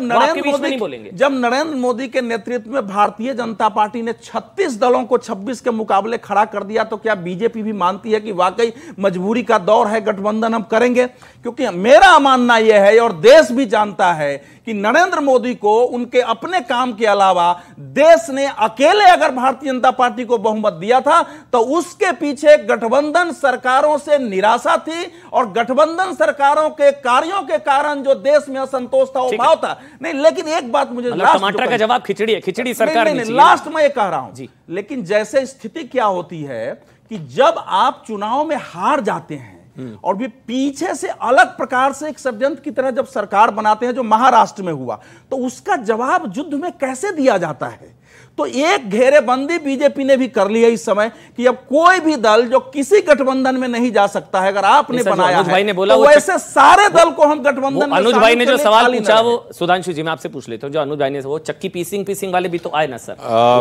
नरेंद्र मोदी के नेतृत्व में भारतीय जनता पार्टी ने 36 दलों को 26 के मुकाबले खड़ा कर दिया, तो क्या बीजेपी भी मानती है कि वाकई मजबूरी का दौर है, गठबंधन हम करेंगे? क्योंकि मेरा मानना यह है और देश भी जानता है कि नरेंद्र मोदी को उनके अपने काम के अलावा देश ने अकेले अगर भारतीय जनता पार्टी को बहुमत दिया था, तो उसके पीछे गठबंधन सरकारों से निराशा थी और गठबंधन सरकारों के कार्यों के कारण जो देश में असंतोष था वो भाव था। नहीं, लेकिन एक बात मुझे टमाटर का जवाब खिचड़ी है, खिचड़ी सरकार नहीं, लास्ट में ये कह रहा हूं, लेकिन जैसे स्थिति क्या होती है कि जब आप चुनाव में हार जाते हैं और भी पीछे से अलग प्रकार से एक षड्यंत्र की तरह जब सरकार बनाते हैं, जो महाराष्ट्र में हुआ, तो उसका जवाब युद्ध में कैसे दिया जाता है? तो एक घेरेबंदी बीजेपी ने भी कर ली है इस समय कि अब कोई भी दल जो किसी गठबंधन में नहीं जा सकता है, अगर आपने बनाया है, तो वैसे सारे दल को हम गठबंधन में। अनुज भाई ने जो सवाल पूछा वो सुधांशु जी मैं आपसे पूछ लेता हूं, जो अनुज भाई ने वो चक्की पीसिंग वाले भी तो आए ना सर,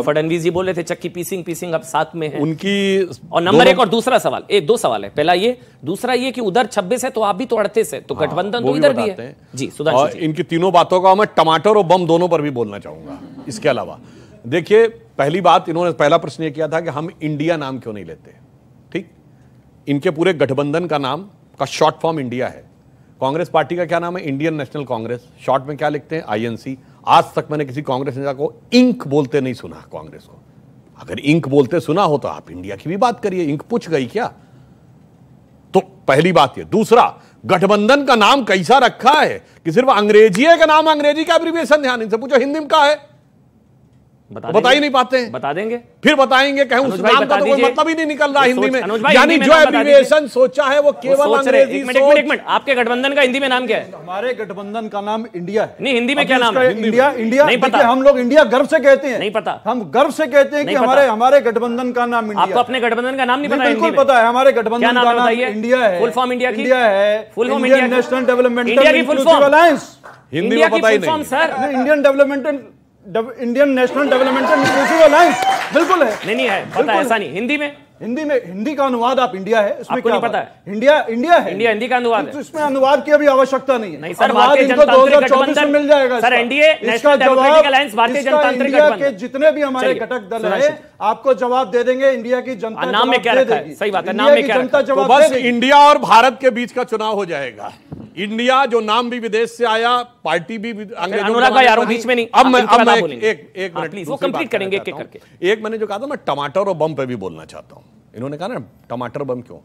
फडणवीस जी बोल रहे थे चक्की पीसिंग अब साथ में है उनकी। और नंबर एक, और दूसरा सवाल, दो सवाल है, पहला ये, दूसरा ये कि उधर 26 है तो आप भी तो 38 है, तो गठबंधन तो इधर भी है जी। सुधांशु जी, इनकी तीनों बातों का मैं टमाटर और बम दोनों पर भी बोलना चाहूंगा। इसके अलावा देखिए, पहली बात, इन्होंने पहला प्रश्न यह किया था कि हम इंडिया नाम क्यों नहीं लेते। ठीक, इनके पूरे गठबंधन का नाम का शॉर्ट फॉर्म इंडिया है। कांग्रेस पार्टी का क्या नाम है? Indian national Congress. शॉर्ट में क्या लिखते हैं? आईएनसी। आज तक मैंने किसी कांग्रेस नेता को इंक बोलते नहीं सुना कांग्रेस को। अगर इंक बोलते सुना हो तो आप इंडिया की भी बात करिए, इंक पूछ गई क्या? तो पहली बात ये। दूसरा, गठबंधन का नाम कैसा रखा है कि सिर्फ अंग्रेजी है का नाम, अंग्रेजी का एब्रिविएशन, ध्यान इनसे पूछो हिंदी में क्या है, बता ही नहीं पाते हैं। बता देंगे, फिर बताएंगे, कहें उस नाम का तो कोई मतलब ही नहीं निकल रहा हिंदी में, यानी जो एब्रिविएशन सोचा है वो केवल अंग्रेजी। एक मिनट, आपके गठबंधन का हिंदी में नाम क्या है? हमारे गठबंधन का नाम इंडिया है। नहीं, हिंदी में क्या नाम है? इंडिया नहीं पता। हम लोग इंडिया गर्व से कहते हैं, नहीं पता, हम गर्व से कहते हैं कि हमारे गठबंधन का नाम इंडिया। आपको अपने गठबंधन का नाम नहीं पता? बिल्कुल पता है, हमारे गठबंधन का नाम इंडिया है। फुल फॉर्म इंडिया की है, full form India national development inclusive alliance. Hindi में पता ही नहीं sir. Indian national developmental inclusive alliance बिल्कुल है। नहीं है पता, ऐसा नहीं। हिंदी का अनुवाद आप इंडिया है, इसमें क्या पता है? इंडिया है, इंडिया हिंदी का अनुवाद है, इसमें अनुवाद की अभी आवश्यकता नहीं है। नहीं सर, भारतीय जनतांत्रिक गठबंधन मिल जाएगा sir. NDA national democratic alliance, भारतीय जनतांत्रिक गठबंधन के जितने भी हमारे घटक दल है आपको जवाब दे देंगे। इंडिया की जनता नाम में क्या रखा है? सही बात है, नाम में क्या रखा है? बस इंडिया और भारत के बीच का चुनाव हो जाएगा। इंडिया जो नाम भी विदेश से आया, पार्टी भी अनुराग भाई यारों बीच में नहीं। अब मैं एक मिनट प्लीज, वो कंप्लीट करेंगे एक करके। एक मैंने जो कहा था, मैं टमाटर और बम पे भी बोलना चाहता हूं। इन्होंने कहा ना टमाटर बम क्यों,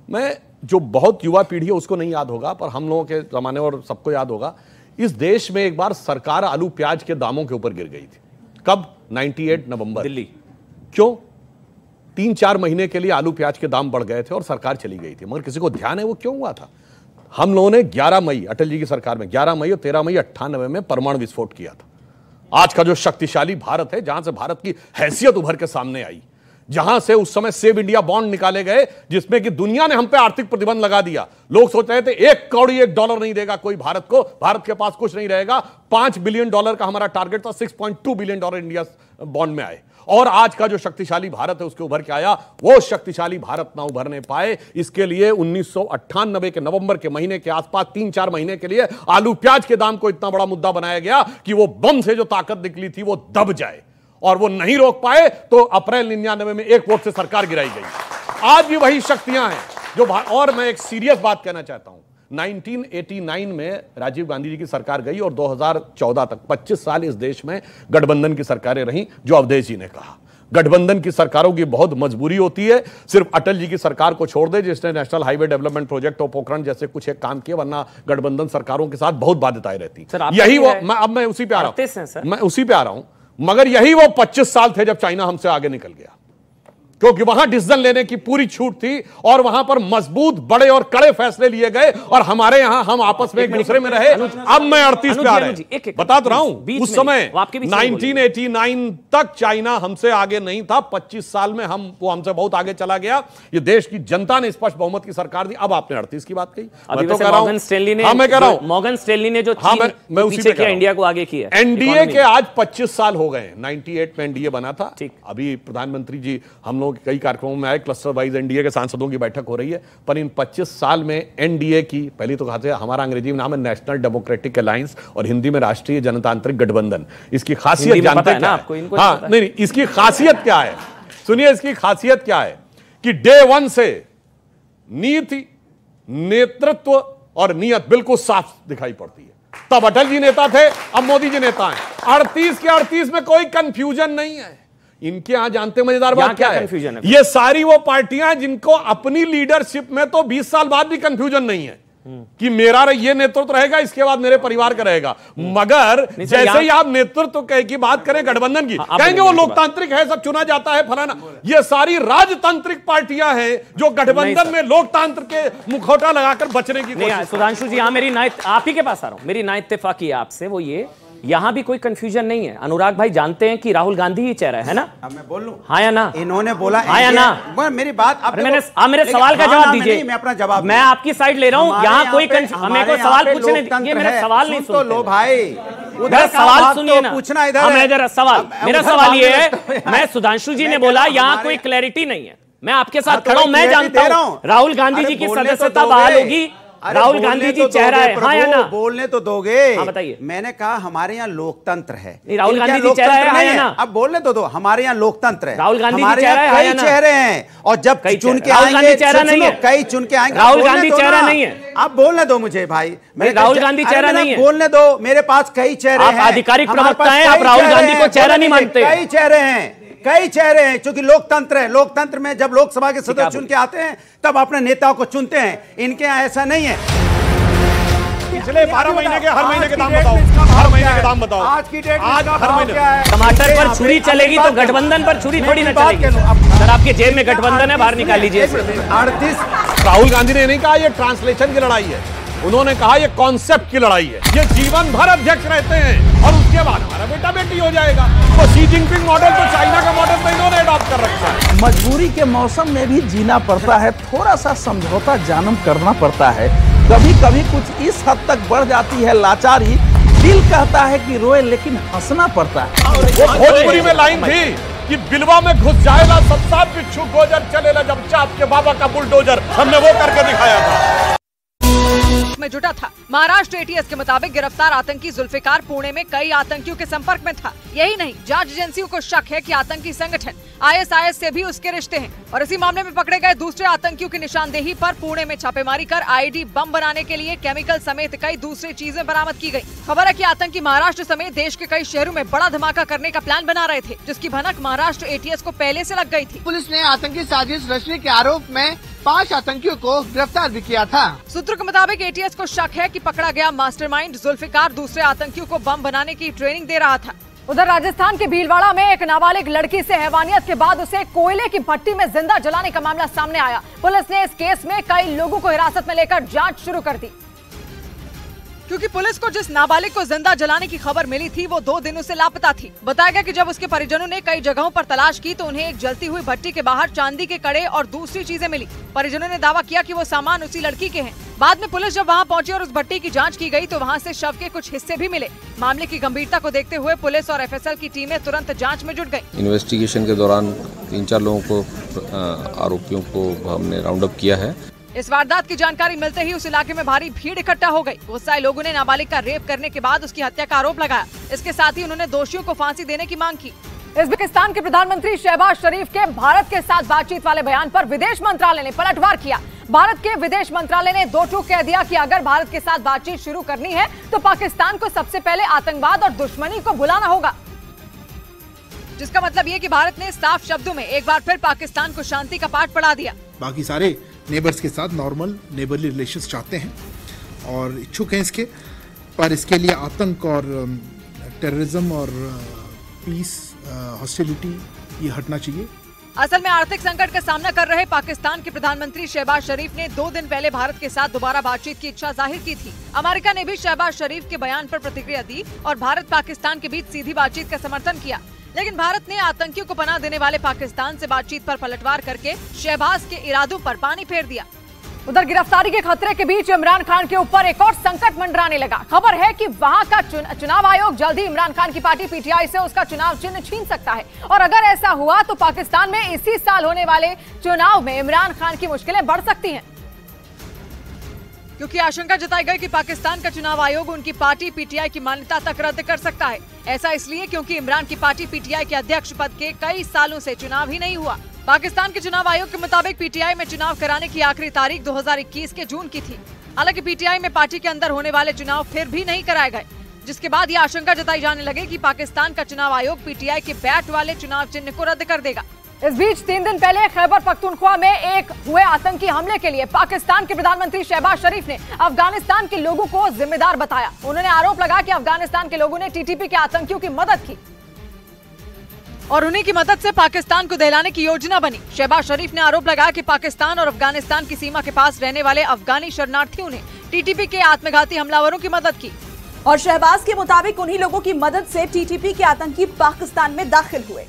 मैं जो बहुत युवा पीढ़ी है उसको नहीं याद होगा, पर हम लोगों के जमाने और सबको याद होगा, इस देश में एक बार सरकार आलू प्याज के दामों के ऊपर गिर गई थी। कब? 98 नवंबर। दिल्ली। क्यों? 3-4 महीने के लिए आलू प्याज के दाम बढ़ गए थे और सरकार चली गई थी, मगर किसी को ध्यान है वो क्यों हुआ था? हम लोगों ने 11 मई, अटल जी की सरकार में 11 मई और 13 मई 98 में परमाणु विस्फोट किया था। आज का जो शक्तिशाली भारत है, जहां से भारत की हैसियत उभर के सामने आई, जहां से उस समय सेव इंडिया बॉन्ड निकाले गए, जिसमें कि दुनिया ने हम पे आर्थिक प्रतिबंध लगा दिया। लोग सोच रहे थे 1 कौड़ी $1 नहीं देगा कोई भारत को, भारत के पास कुछ नहीं रहेगा। $5 बिलियन का हमारा टारगेट था, $6.2 बिलियन इंडिया बॉन्ड में आए। और आज का जो शक्तिशाली भारत है उसके उभर के आया, वो शक्तिशाली भारत ना उभरने पाए, इसके लिए 1998 के नवंबर के महीने के आसपास 3-4 महीने के लिए आलू प्याज के दाम को इतना बड़ा मुद्दा बनाया गया कि वो बम से जो ताकत निकली थी वो दब जाए, और वो नहीं रोक पाए तो अप्रैल 99 में 1 वोट से सरकार गिराई गई। आज भी वही शक्तियां हैं जो और मैं एक सीरियस बात कहना चाहता हूं, 1989 में राजीव गांधी जी की सरकार गई और 2014 तक 25 साल इस देश में गठबंधन की सरकारें रहीं। जो अवधेश जी ने कहा, गठबंधन की सरकारों की बहुत मजबूरी होती है। सिर्फ अटल जी की सरकार को छोड़ दे जिसने नेशनल हाईवे डेवलपमेंट प्रोजेक्ट और पोखरण जैसे कुछ एक काम किए, वरना गठबंधन सरकारों के साथ बहुत बाध्यताएं रहती। यही वो, मैं उसी पे आ रहा हूं, मगर यही वो 25 साल थे जब चाइना हमसे आगे निकल गया, क्योंकि वहां डिसीजन लेने की पूरी छूट थी और वहां पर मजबूत, बड़े और कड़े फैसले लिए गए, और हमारे यहां हम आपस में एक दूसरे में रहे। अब मैं 38 पे आ रहा हूं, बता तो रहा हूं, उस समय 1989 तक चाइना हमसे आगे नहीं था। 25 साल में वो हमसे बहुत आगे चला गया। ये देश की जनता ने स्पष्ट बहुमत की सरकार दी। अब आपने 38 की बात कही, मैं तो कह रहा हूं, मैं कह रहा हूं मॉर्गन स्टैनली ने जो मैं उसी पे इंडिया को आगे किया। एनडीए के आज 25 साल हो गए। 98 में एनडीए बना था। अभी प्रधानमंत्री जी हम लोग कई कार्यक्रमों में आए, क्लस्टर वाइज एनडीए के सांसदों की बैठक हो रही है, पर इन 25 साल में एनडीए की, पहली तो कहते हैं हमारा अंग्रेजी में नाम है नेशनल डेमोक्रेटिक अलायंस और हिंदी में राष्ट्रीय जनतांत्रिक गठबंधन। इसकी खासियत जानते हैं आपको? हाँ, नहीं, इसकी खासियत क्या है सुनिए, इसकी खासियत क्या है कि डे 1 से नीति, नेतृत्व और नियत बिल्कुल साफ दिखाई पड़ती है। तब अटल जी नेता थे, अब मोदी जी नेता हैं। 38 के 38 में कोई कंफ्यूजन नहीं है। इनके यहां जानते मजेदार बात क्या है? कंफ्यूजन है, ये सारी वो पार्टियां हैं जिनको अपनी लीडरशिप में तो 20 साल बाद भी कंफ्यूजन नहीं है कि मेरा ये नेतृत्व रहेगा, इसके बाद मेरे परिवार का रहेगा। मगर जैसे ही आप नेतृत्व की बात करें गठबंधन की, कहेंगे वो लोकतांत्रिक है, सब चुना जाता है, फलाना। ये सारी राजतांत्रिक पार्टियां हैं जो गठबंधन में लोकतंत्र के मुखौटा लगाकर बचने की कोशिश। सुधांशु जी, आप ही के पास आ रहा हूं, मेरी ना इत्तेफाकी है आपसे, वो ये, यहां भी कोई कंफ्यूजन नहीं है। अनुराग भाई जानते हैं कि राहुल गांधी ही चेहरा है ना? मैं बोल लूं? हाँ या ना? इन्होंने बोला हाँ या ना? मेरी बात आप मेरे सवाल का जवाब दीजिए। मैं अपना जवाब, मैं आपकी साइड ले रहा हूं। यहाँ कोई हमें कोई सवाल पूछने, ये मेरा सवाल नहीं सुनते। लो भाई, उधर सवाल सुनिए ना, पूछना इधर सवाल। मेरा सवाल ये है, मैं सुधांशु जी ने बोला यहाँ कोई क्लैरिटी नहीं है, मैं आपके साथ खड़ा हूं, मैं जानता हूं राहुल गांधी जी की सदस्यता बहाल होगी, राहुल गांधी जी चेहरा है, हाँ या ना? बोलने तो दोगे? हाँ बताइए। मैंने कहा हमारे यहाँ लोकतंत्र है, राहुल गांधी जी चेहरा है, हाँ या ना? अब बोलने तो दो, हमारे यहाँ लोकतंत्र है, राहुल गांधी जी चेहरा है, हाँ या ना? कई चेहरे हैं, और जब चुन के आएंगे, चेहरा नहीं है, कई चुन के आएंगे, राहुल गांधी चेहरा नहीं है। अब बोलने दो मुझे भाई, राहुल गांधी चेहरा नहीं है, बोलने दो, मेरे पास कई चेहरे हैं। आप आधिकारिक प्रवक्ता हैं, आप राहुल गांधी को चेहरा नहीं मानते। कई चेहरे हैं, कई चेहरे हैं, क्योंकि लोकतंत्र है। लोकतंत्र में जब लोकसभा के सदस्य चुन के आते हैं तब अपने नेताओं को चुनते हैं। इनके यहाँ ऐसा नहीं है। पिछले 12 महीने के हर महीने के दाम बताओ, हर महीने के दाम बताओ। आज की डेट आज हर महीने टमाटर पर छुरी चलेगी तो गठबंधन पर छुरी थोड़ी ना चलेगी। सर आपके जेब में गठबंधन है, बाहर निकाल लीजिए। 38 राहुल गांधी ने नहीं कहा ये ट्रांसलेशन की लड़ाई है, उन्होंने कहा ये कॉन्सेप्ट की लड़ाई है। ये जीवन भर अध्यक्ष रहते हैं और उसके बाद हमारा बेटा बेटी हो जाएगा। तो शी जिनपिंग मॉडल तो चाइना का मॉडल तो इन्होंने अडॉप्ट कर रखा है। मजबूरी के मौसम में भी जीना पड़ता है, थोड़ा सा समझौता जानम करना पड़ता है। कभी कभी कुछ इस हद तक बढ़ जाती है लाचारी, दिल कहता है कि रोए लेकिन हंसना पड़ता है। वो भोजपुरी में लाइन थी कि बिलवा में घुस जाएगा सब साथ बिच्छू गोजर चलेगा जब चाप के बाबा का बुलडोजर, हमने वो करके दिखाया था। में जुटा था। महाराष्ट्र एटीएस के मुताबिक गिरफ्तार आतंकी जुल्फिकार पुणे में कई आतंकियों के संपर्क में था। यही नहीं, जांच एजेंसियों को शक है कि आतंकी संगठन आईएसआईएस से भी उसके रिश्ते हैं और इसी मामले में पकड़े गए दूसरे आतंकियों की निशानदेही पर पुणे में छापेमारी कर आईडी बम बनाने के लिए केमिकल समेत कई दूसरी चीजें बरामद की गयी। खबर है कि आतंकी महाराष्ट्र समेत देश के कई शहरों में बड़ा धमाका करने का प्लान बना रहे थे, जिसकी भनक महाराष्ट्र एटीएस को पहले से लग गई थी। पुलिस ने आतंकी साजिश रचने के आरोप में 5 आतंकियों को गिरफ्तार भी किया था। सूत्रों के मुताबिक एटीएस को शक है कि पकड़ा गया मास्टरमाइंड जुल्फिकार दूसरे आतंकियों को बम बनाने की ट्रेनिंग दे रहा था। उधर राजस्थान के भीलवाड़ा में एक नाबालिग लड़की से हैवानियत के बाद उसे कोयले की भट्टी में जिंदा जलाने का मामला सामने आया। पुलिस ने इस केस में कई लोगों को हिरासत में लेकर जांच शुरू कर दी, क्योंकि पुलिस को जिस नाबालिग को जिंदा जलाने की खबर मिली थी वो 2 दिनों से लापता थी। बताया गया कि जब उसके परिजनों ने कई जगहों पर तलाश की तो उन्हें एक जलती हुई भट्टी के बाहर चांदी के कड़े और दूसरी चीजें मिली। परिजनों ने दावा किया कि वो सामान उसी लड़की के हैं। बाद में पुलिस जब वहां पहुंची और उस भट्टी की जांच की गई तो वहां से शव के कुछ हिस्से भी मिले। मामले की गंभीरता को देखते हुए पुलिस और एफएसएल की टीमें तुरंत जांच में जुट गई। इन्वेस्टिगेशन के दौरान 3-4 लोगों को, आरोपियों को हमने राउंड अप किया है। इस वारदात की जानकारी मिलते ही उस इलाके में भारी भीड़ इकट्ठा हो गई। गुस्साए लोगों ने नाबालिग का रेप करने के बाद उसकी हत्या का आरोप लगाया। इसके साथ ही उन्होंने दोषियों को फांसी देने की मांग की। उज़्बेकिस्तान के प्रधानमंत्री शहबाज शरीफ के भारत के साथ बातचीत वाले बयान पर विदेश मंत्रालय ने पलटवार किया। भारत के विदेश मंत्रालय ने 2 टूक कह दिया कि अगर भारत के साथ बातचीत शुरू करनी है तो पाकिस्तान को सबसे पहले आतंकवाद और दुश्मनी को भुलाना होगा, जिसका मतलब ये कि भारत ने साफ शब्दों में एक बार फिर पाकिस्तान को शांति का पाठ पढ़ा दिया। बाकी सारे नेबर्स के साथ नॉर्मल नेबरली रिलेशंस चाहते हैं और इच्छुक हैं इसके, पर इसके लिए आतंक और टेररिज्म और पीस हॉस्टिलिटी ये हटना चाहिए। असल में आर्थिक संकट का सामना कर रहे पाकिस्तान के प्रधानमंत्री शहबाज शरीफ ने 2 दिन पहले भारत के साथ दोबारा बातचीत की इच्छा जाहिर की थी। अमेरिका ने भी शहबाज शरीफ के बयान पर प्रतिक्रिया दी और भारत पाकिस्तान के बीच सीधी बातचीत का समर्थन किया। लेकिन भारत ने आतंकियों को पनाह देने वाले पाकिस्तान से बातचीत पर पलटवार करके शहबाज के इरादों पर पानी फेर दिया। उधर गिरफ्तारी के खतरे के बीच इमरान खान के ऊपर एक और संकट मंडराने लगा। खबर है कि वहां का चुनाव आयोग जल्द ही इमरान खान की पार्टी पीटीआई से उसका चुनाव चिन्ह छीन सकता है और अगर ऐसा हुआ तो पाकिस्तान में इसी साल होने वाले चुनाव में इमरान खान की मुश्किलें बढ़ सकती हैं, क्योंकि आशंका जताई गई कि पाकिस्तान का चुनाव आयोग उनकी पार्टी पीटीआई की मान्यता तक रद्द कर सकता है। ऐसा इसलिए क्योंकि इमरान की पार्टी पीटीआई के अध्यक्ष पद के कई सालों से चुनाव ही नहीं हुआ। पाकिस्तान के चुनाव आयोग के मुताबिक पीटीआई में चुनाव कराने की आखिरी तारीख 2021 के जून की थी। हालांकि पीटीआई में पार्टी के अंदर होने वाले चुनाव फिर भी नहीं कराए गए, जिसके बाद ये आशंका जताई जाने लगी कि पाकिस्तान का चुनाव आयोग पीटीआई के बैट वाले चुनाव चिन्ह को रद्द कर देगा। इस बीच 3 दिन पहले खैबर पख्तूनख्वा में एक हुए आतंकी हमले के लिए पाकिस्तान के प्रधानमंत्री शहबाज शरीफ ने अफगानिस्तान के लोगों को जिम्मेदार बताया। उन्होंने आरोप लगाया कि अफगानिस्तान के लोगों ने टीटीपी के आतंकियों की मदद की और उन्हीं की मदद से पाकिस्तान को दहलाने की योजना बनी। शहबाज शरीफ ने आरोप लगाया कि पाकिस्तान और अफगानिस्तान की सीमा के पास रहने वाले अफगानी शरणार्थियों ने टीटीपी के आत्मघाती हमलावरों की मदद की और शहबाज के मुताबिक उन्हीं लोगों की मदद से टीटीपी के आतंकी पाकिस्तान में दाखिल हुए,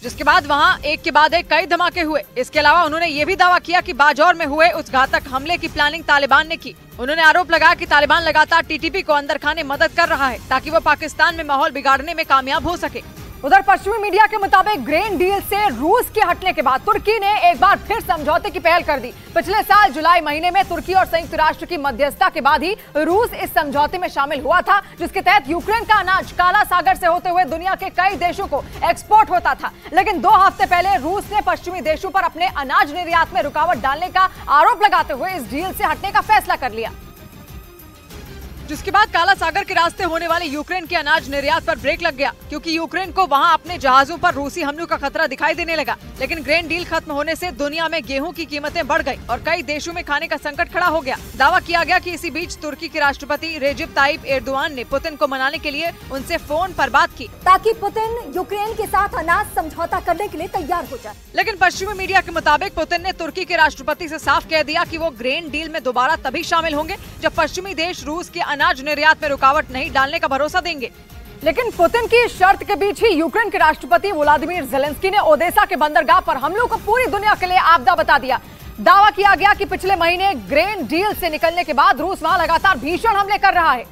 जिसके बाद वहां एक के बाद एक कई धमाके हुए। इसके अलावा उन्होंने ये भी दावा किया कि बाजौर में हुए उस घातक हमले की प्लानिंग तालिबान ने की। उन्होंने आरोप लगाया कि तालिबान लगातार टीटीपी को अंदर खाने मदद कर रहा है ताकि वो पाकिस्तान में माहौल बिगाड़ने में कामयाब हो सके। उधर पश्चिमी मीडिया के मुताबिक ग्रेन डील से रूस के हटने के बाद तुर्की ने एक बार फिर समझौते की पहल कर दी। पिछले साल जुलाई महीने में तुर्की और संयुक्त राष्ट्र की मध्यस्थता के बाद ही रूस इस समझौते में शामिल हुआ था, जिसके तहत यूक्रेन का अनाज काला सागर से होते हुए दुनिया के कई देशों को एक्सपोर्ट होता था। लेकिन 2 हफ्ते पहले रूस ने पश्चिमी देशों पर अपने अनाज निर्यात में रुकावट डालने का आरोप लगाते हुए इस डील से हटने का फैसला कर लिया, जिसके बाद काला सागर के रास्ते होने वाले यूक्रेन के अनाज निर्यात पर ब्रेक लग गया, क्योंकि यूक्रेन को वहां अपने जहाजों पर रूसी हमलों का खतरा दिखाई देने लगा। लेकिन ग्रेन डील खत्म होने से दुनिया में गेहूं की कीमतें बढ़ गई और कई देशों में खाने का संकट खड़ा हो गया। दावा किया गया कि इसी बीच तुर्की के राष्ट्रपति रेजिप ताइप एर्दोआन ने पुतिन को मनाने के लिए उनसे फोन पर बात की ताकि पुतिन यूक्रेन के साथ अनाज समझौता करने के लिए तैयार हो जाए। लेकिन पश्चिमी मीडिया के मुताबिक पुतिन ने तुर्की के राष्ट्रपति से साफ कह दिया कि वो ग्रेन डील में दोबारा तभी शामिल होंगे जब पश्चिमी देश रूस के अनाज निर्यात में रुकावट नहीं डालने का भरोसा देंगे। लेकिन पुतिन की शर्त के बीच ही यूक्रेन के राष्ट्रपति व्लादिमीर ज़ेलेंस्की ने ओदेसा के बंदरगाह पर हमलों को पूरी दुनिया के लिए आपदा बता दिया। दावा किया गया कि पिछले महीने ग्रेन डील से निकलने के बाद रूस वहां लगातार भीषण हमले कर रहा है,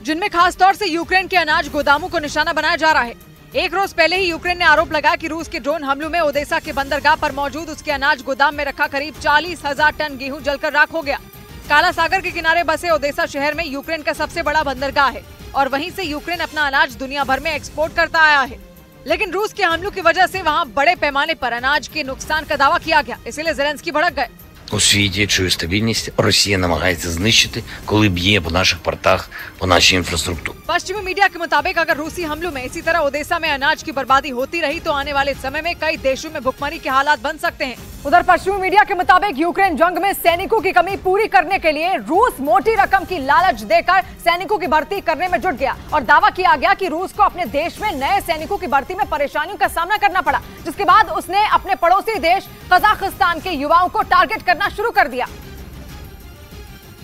जिनमें खासतौर से यूक्रेन के अनाज गोदामों को निशाना बनाया जा रहा है। एक रोज पहले ही यूक्रेन ने आरोप लगाया कि रूस के ड्रोन हमलों में ओदेसा के बंदरगाह पर मौजूद उसके अनाज गोदाम में रखा करीब 40,000 टन गेहूं जलकर राख हो गया। काला सागर के किनारे बसे ओदेसा शहर में यूक्रेन का सबसे बड़ा बंदरगाह है और वहीं से यूक्रेन अपना अनाज दुनिया भर में एक्सपोर्ट करता आया है। लेकिन रूस के हमलों की वजह से वहां बड़े पैमाने पर अनाज के नुकसान का दावा किया गया, इसलिए ज़ेलेंस्की भड़क गए। У світі чую стабільність, Росія намагається знищити, коли б'є по наших портах, по нашій інфраструктурі. पश्चिमी मीडिया के मुताबिक अगर रूसी हमलों में इसी तरह ओदेसा में अनाज की बर्बादी होती रही तो आने वाले समय में कई देशों में भुखमरी के हालात बन सकते हैं। उधर पश्चिमी मीडिया के मुताबिक यूक्रेन जंग में सैनिकों की कमी पूरी करने के लिए रूस मोटी रकम की लालच देकर सैनिकों की भर्ती करने में जुट गया और दावा किया गया कि रूस को अपने देश में नए सैनिकों की भर्ती में परेशानियों का सामना करना पड़ा, जिसके बाद उसने अपने पड़ोसी देश कजाकिस्तान के युवाओं को टारगेट करना शुरू कर दिया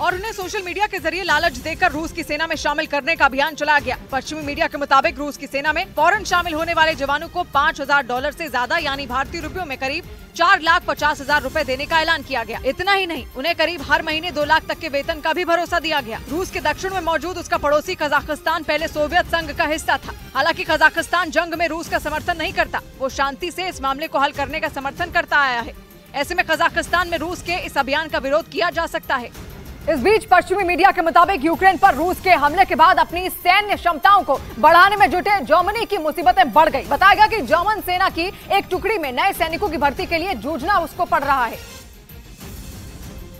और उन्हें सोशल मीडिया के जरिए लालच देकर रूस की सेना में शामिल करने का अभियान चलाया गया। पश्चिमी मीडिया के मुताबिक रूस की सेना में फौरन शामिल होने वाले जवानों को $5,000 से ज्यादा यानी भारतीय रुपयों में करीब 4,50,000 रुपए देने का ऐलान किया गया। इतना ही नहीं, उन्हें करीब हर महीने 2 लाख तक के वेतन का भी भरोसा दिया गया। रूस के दक्षिण में मौजूद उसका पड़ोसी कजाकिस्तान पहले सोवियत संघ का हिस्सा था। हालांकि कजाकिस्तान जंग में रूस का समर्थन नहीं करता, वो शांति से इस मामले को हल करने का समर्थन करता आया है। ऐसे में कजाकिस्तान में रूस के इस अभियान का विरोध किया जा सकता है। इस बीच पश्चिमी मीडिया के मुताबिक यूक्रेन पर रूस के हमले के बाद अपनी सैन्य क्षमताओं को बढ़ाने में जुटे जर्मनी की मुसीबतें बढ़ गई। बताया गया कि जर्मन सेना की एक टुकड़ी में नए सैनिकों की भर्ती के लिए जूझना उसको पड़ रहा है,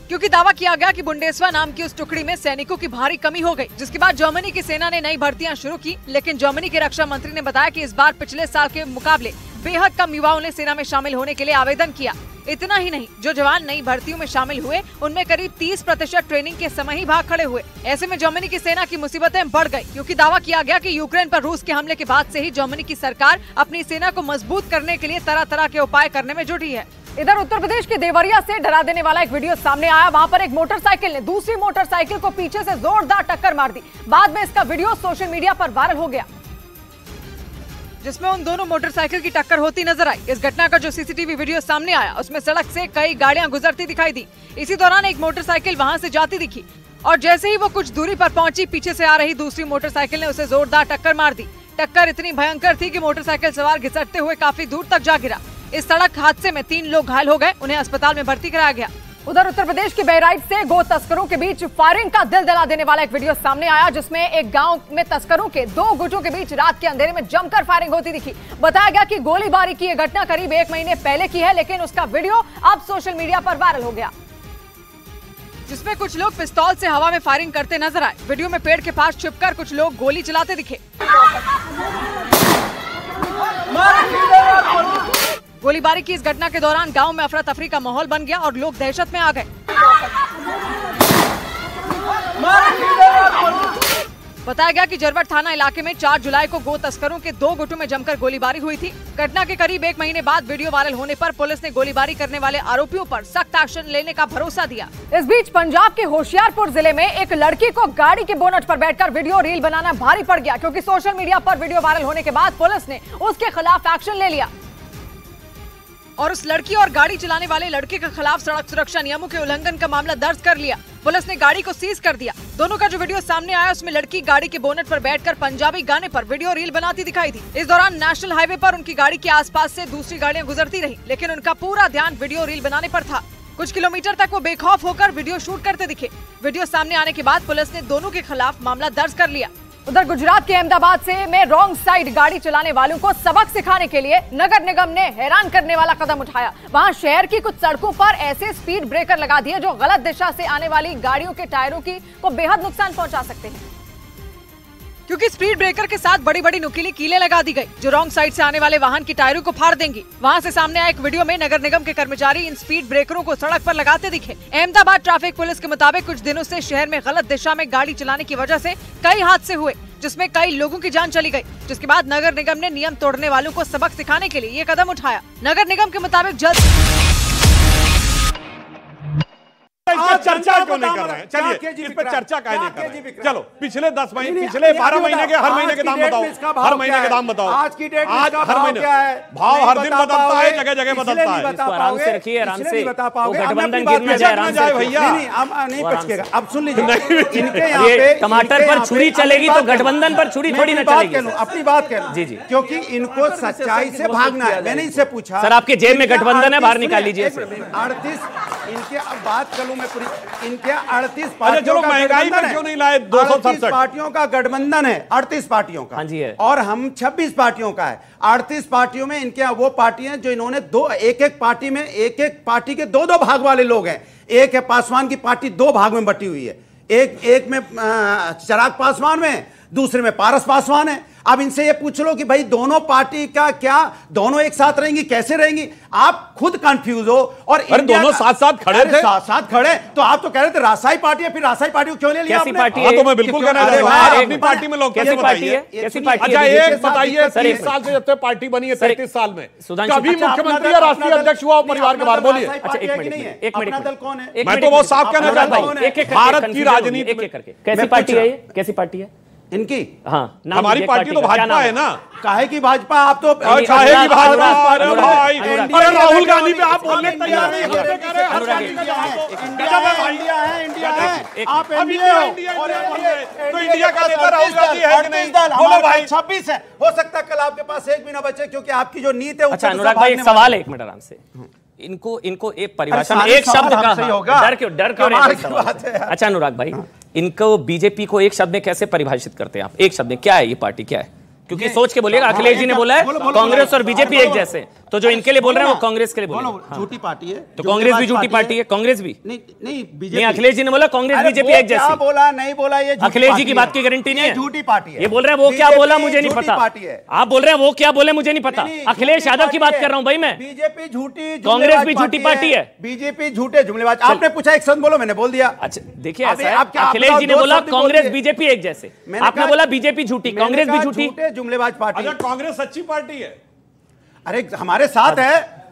क्योंकि दावा किया गया कि बुंडेस्वा नाम की उस टुकड़ी में सैनिकों की भारी कमी हो गई, जिसके बाद जर्मनी की सेना ने नई भर्तियां शुरू की। लेकिन जर्मनी के रक्षा मंत्री ने बताया कि इस बार पिछले साल के मुकाबले बेहद कम युवाओं ने सेना में शामिल होने के लिए आवेदन किया। इतना ही नहीं, जो जवान नई भर्तियों में शामिल हुए उनमें करीब 30% ट्रेनिंग के समय ही भाग खड़े हुए। ऐसे में जर्मनी की सेना की मुसीबतें बढ़ गई, क्योंकि दावा किया गया कि यूक्रेन पर रूस के हमले के बाद से ही जर्मनी की सरकार अपनी सेना को मजबूत करने के लिए तरह तरह के उपाय करने में जुटी है। इधर उत्तर प्रदेश के देवरिया से डरा देने वाला एक वीडियो सामने आया। वहां पर एक मोटरसाइकिल ने दूसरी मोटरसाइकिल को पीछे से जोरदार टक्कर मार दी। बाद में इसका वीडियो सोशल मीडिया पर वायरल हो गया, जिसमें उन दोनों मोटरसाइकिल की टक्कर होती नजर आई। इस घटना का जो सीसीटीवी वीडियो सामने आया उसमें सड़क से कई गाड़ियां गुजरती दिखाई दी। इसी दौरान एक मोटरसाइकिल वहां से जाती दिखी और जैसे ही वो कुछ दूरी पर पहुंची, पीछे से आ रही दूसरी मोटरसाइकिल ने उसे जोरदार टक्कर मार दी। टक्कर इतनी भयंकर थी कि मोटरसाइकिल सवार घिसटते हुए काफी दूर तक जा गिरा। इस सड़क हादसे में 3 लोग घायल हो गए, उन्हें अस्पताल में भर्ती कराया गया। उधर उत्तर प्रदेश के बहराइच से गो तस्करों के बीच फायरिंग का दिल दहला देने वाला एक वीडियो सामने आया, जिसमें एक गांव में तस्करों के 2 गुटों के बीच रात के अंधेरे में जमकर फायरिंग होती दिखी। बताया गया कि गोलीबारी की यह घटना करीब 1 महीने पहले की है, लेकिन उसका वीडियो अब सोशल मीडिया पर वायरल हो गया, जिसमें कुछ लोग पिस्तौल से हवा में फायरिंग करते नजर आए। वीडियो में पेड़ के पास छिपकर कुछ लोग गोली चलाते दिखे। गोलीबारी की इस घटना के दौरान गांव में अफरा तफरी का माहौल बन गया और लोग दहशत में आ गए। बताया गया कि जरवट थाना इलाके में 4 जुलाई को गो तस्करों के 2 गुटों में जमकर गोलीबारी हुई थी। घटना के करीब 1 महीने बाद वीडियो वायरल होने पर पुलिस ने गोलीबारी करने वाले आरोपियों पर सख्त एक्शन लेने का भरोसा दिया। इस बीच पंजाब के होशियारपुर जिले में एक लड़की को गाड़ी के बोनट पर बैठकर वीडियो रील बनाना भारी पड़ गया, क्योंकि सोशल मीडिया पर वीडियो वायरल होने के बाद पुलिस ने उसके खिलाफ एक्शन ले लिया और उस लड़की और गाड़ी चलाने वाले लड़के के खिलाफ सड़क सुरक्षा नियमों के उल्लंघन का मामला दर्ज कर लिया। पुलिस ने गाड़ी को सीज कर दिया। दोनों का जो वीडियो सामने आया उसमें लड़की गाड़ी के बोनट पर बैठकर पंजाबी गाने पर वीडियो रील बनाती दिखाई दी। इस दौरान नेशनल हाईवे पर उनकी गाड़ी के आसपास से दूसरी गाड़ियां गुजरती रही, लेकिन उनका पूरा ध्यान वीडियो रील बनाने पर था। कुछ किलोमीटर तक वो बेखौफ होकर वीडियो शूट करते दिखे। वीडियो सामने आने के बाद पुलिस ने दोनों के खिलाफ मामला दर्ज कर लिया। उधर गुजरात के अहमदाबाद से में रॉन्ग साइड गाड़ी चलाने वालों को सबक सिखाने के लिए नगर निगम ने हैरान करने वाला कदम उठाया। वहां शहर की कुछ सड़कों पर ऐसे स्पीड ब्रेकर लगा दिए जो गलत दिशा से आने वाली गाड़ियों के टायरों को बेहद नुकसान पहुंचा सकते हैं, क्योंकि स्पीड ब्रेकर के साथ बड़ी बड़ी नुकीली कीलें लगा दी गई जो रॉन्ग साइड से आने वाले वाहन की टायरों को फाड़ देंगी। वहां से सामने आए एक वीडियो में नगर निगम के कर्मचारी इन स्पीड ब्रेकरों को सड़क पर लगाते दिखे। अहमदाबाद ट्रैफिक पुलिस के मुताबिक कुछ दिनों से शहर में गलत दिशा में गाड़ी चलाने की वजह से कई हादसे हुए, जिसमें कई लोगों की जान चली गई, जिसके बाद नगर निगम ने नियम तोड़ने वालों को सबक सिखाने के लिए ये कदम उठाया। नगर निगम के मुताबिक जल्द चर्चा क्यों नहीं कर रहे हैं? चलिए इस पर चर्चा काहे नहीं कर रहे हैं? चलो पिछले 10 महीने, पिछले 12 महीने के हर महीने के दाम बताओ, हर महीने के दाम बताओ। आज की डेट में आज हर महीने भाव हर दिन बदलता है, जगह जगह बदलता है। आराम से रखिए, आराम से। गठबंधन गिरना जाए भैया, नहीं बचेगा। अब सुन लीजिए, इनके यहाँ पे टमाटर पर छुरी चलेगी तो गठबंधन पर छुरी थोड़ी ना चलेगी। अपनी बात कह लो। जी जी, क्योंकि इनको सच्चाई से भागना है। मैंने इससे पूछा, सर आपके जेब में गठबंधन है, बाहर निकाल लीजिए। 38 इनके, अब बात करूं मैं पूरी, इनके 38 पार्टियों का महंगाई पर क्यों नहीं लाए? 267 पार्टियों का गठबंधन है, 38 पार्टियों का। हाँ जी है। और हम 26 पार्टियों का है। 38 पार्टियों में इनके वो पार्टियां जो इन्होंने एक पार्टी में एक पार्टी के 2 भाग वाले लोग हैं। एक है पासवान की पार्टी, 2 भाग में बटी हुई है। एक में चिराग पासवान में, दूसरे में पारस पासवान है। अब इनसे ये पूछ लो कि भाई दोनों पार्टी का क्या, दोनों एक साथ रहेंगी, कैसे रहेंगी? आप खुद कंफ्यूज हो। और अरे दोनों साथ साथ खड़े थे, साथ खड़े। तो आप तो कह रहे थे रासाई पार्टी है, फिर रासाई पार्टी को क्यों ले लिया आपने? हाँ, तो मैं बिल्कुल कहना चाहूंगा अपनी पार्टी में लोग कैसे बताइए। अच्छा एक बताइए, 30 साल से जब से पार्टी बनी है, 33 साल में कभी मुख्यमंत्री या राष्ट्रीय अध्यक्ष हुआ परिवार के बाहर? बोलिए। अच्छा एक मिनट, दल कौन है? मैं तो बहुत साफ कहना चाहता हूँ, भारत की राजनीति कैसी पार्टी है ये? कैसी पार्टी है इनकी? हाँ, हमारी पार्टी तो भाजपा है ना। काहे की भाजपा? आप तो काहे की भाजपा? अरे भाई, अरे राहुल गांधी पे आप बोलने तैयार नहीं हो। इंडिया है, आप इंडिया तो इंडिया का नेता राहुल गांधी है कि नहीं? बोलो भाई। 26 है, हो सकता है कल आपके पास एक भी ना बचे, क्योंकि आपकी जो नीति है। अच्छा अनुराग भाई, एक सवाल है, एक मिनट आराम से। इनको एक परिभाषा में एक शब्द का डर क्यों अच्छा अनुराग भाई, इनको बीजेपी को एक शब्द में कैसे परिभाषित करते हैं आप? एक शब्द में क्या है ये पार्टी, क्या है? क्योंकि सोच के बोलिएगा, अखिलेश जी ने बोला है कांग्रेस और बीजेपी एक जैसे, तो जो इनके लिए बोल रहे हैं वो कांग्रेस के लिए बोल रहे हैं। झूठी पार्टी है तो कांग्रेस भी झूठी पार्टी है। कांग्रेस भी नहीं, बीजेपी। अखिलेश जी ने बोला कांग्रेस बीजेपी एक जैसे। बोला नहीं बोला, ये अखिलेश जी की बात की गारंटी नहीं है। झूठी पार्टी है। ये बोल रहे हैं वो क्या बोला मुझे नहीं पता। आप बोल रहे हैं वो क्या बोले मुझे नहीं पता। अखिलेश यादव की बात कर रहा हूँ भाई मैं। बीजेपी झूठी, कांग्रेस भी झूठी पार्टी है। बीजेपी झूठे जुमलेबाज। आपने पूछा एक शब्द बोलो, मैंने बोल दिया। अच्छा देखिए, अखिलेश जी ने बोला कांग्रेस बीजेपी एक जैसे, आपने बोला बीजेपी झूठी, कांग्रेस भी झूठी, जुमलेबाज पार्टी। कांग्रेस सच्ची पार्टी है। अरे हमारे साथ है।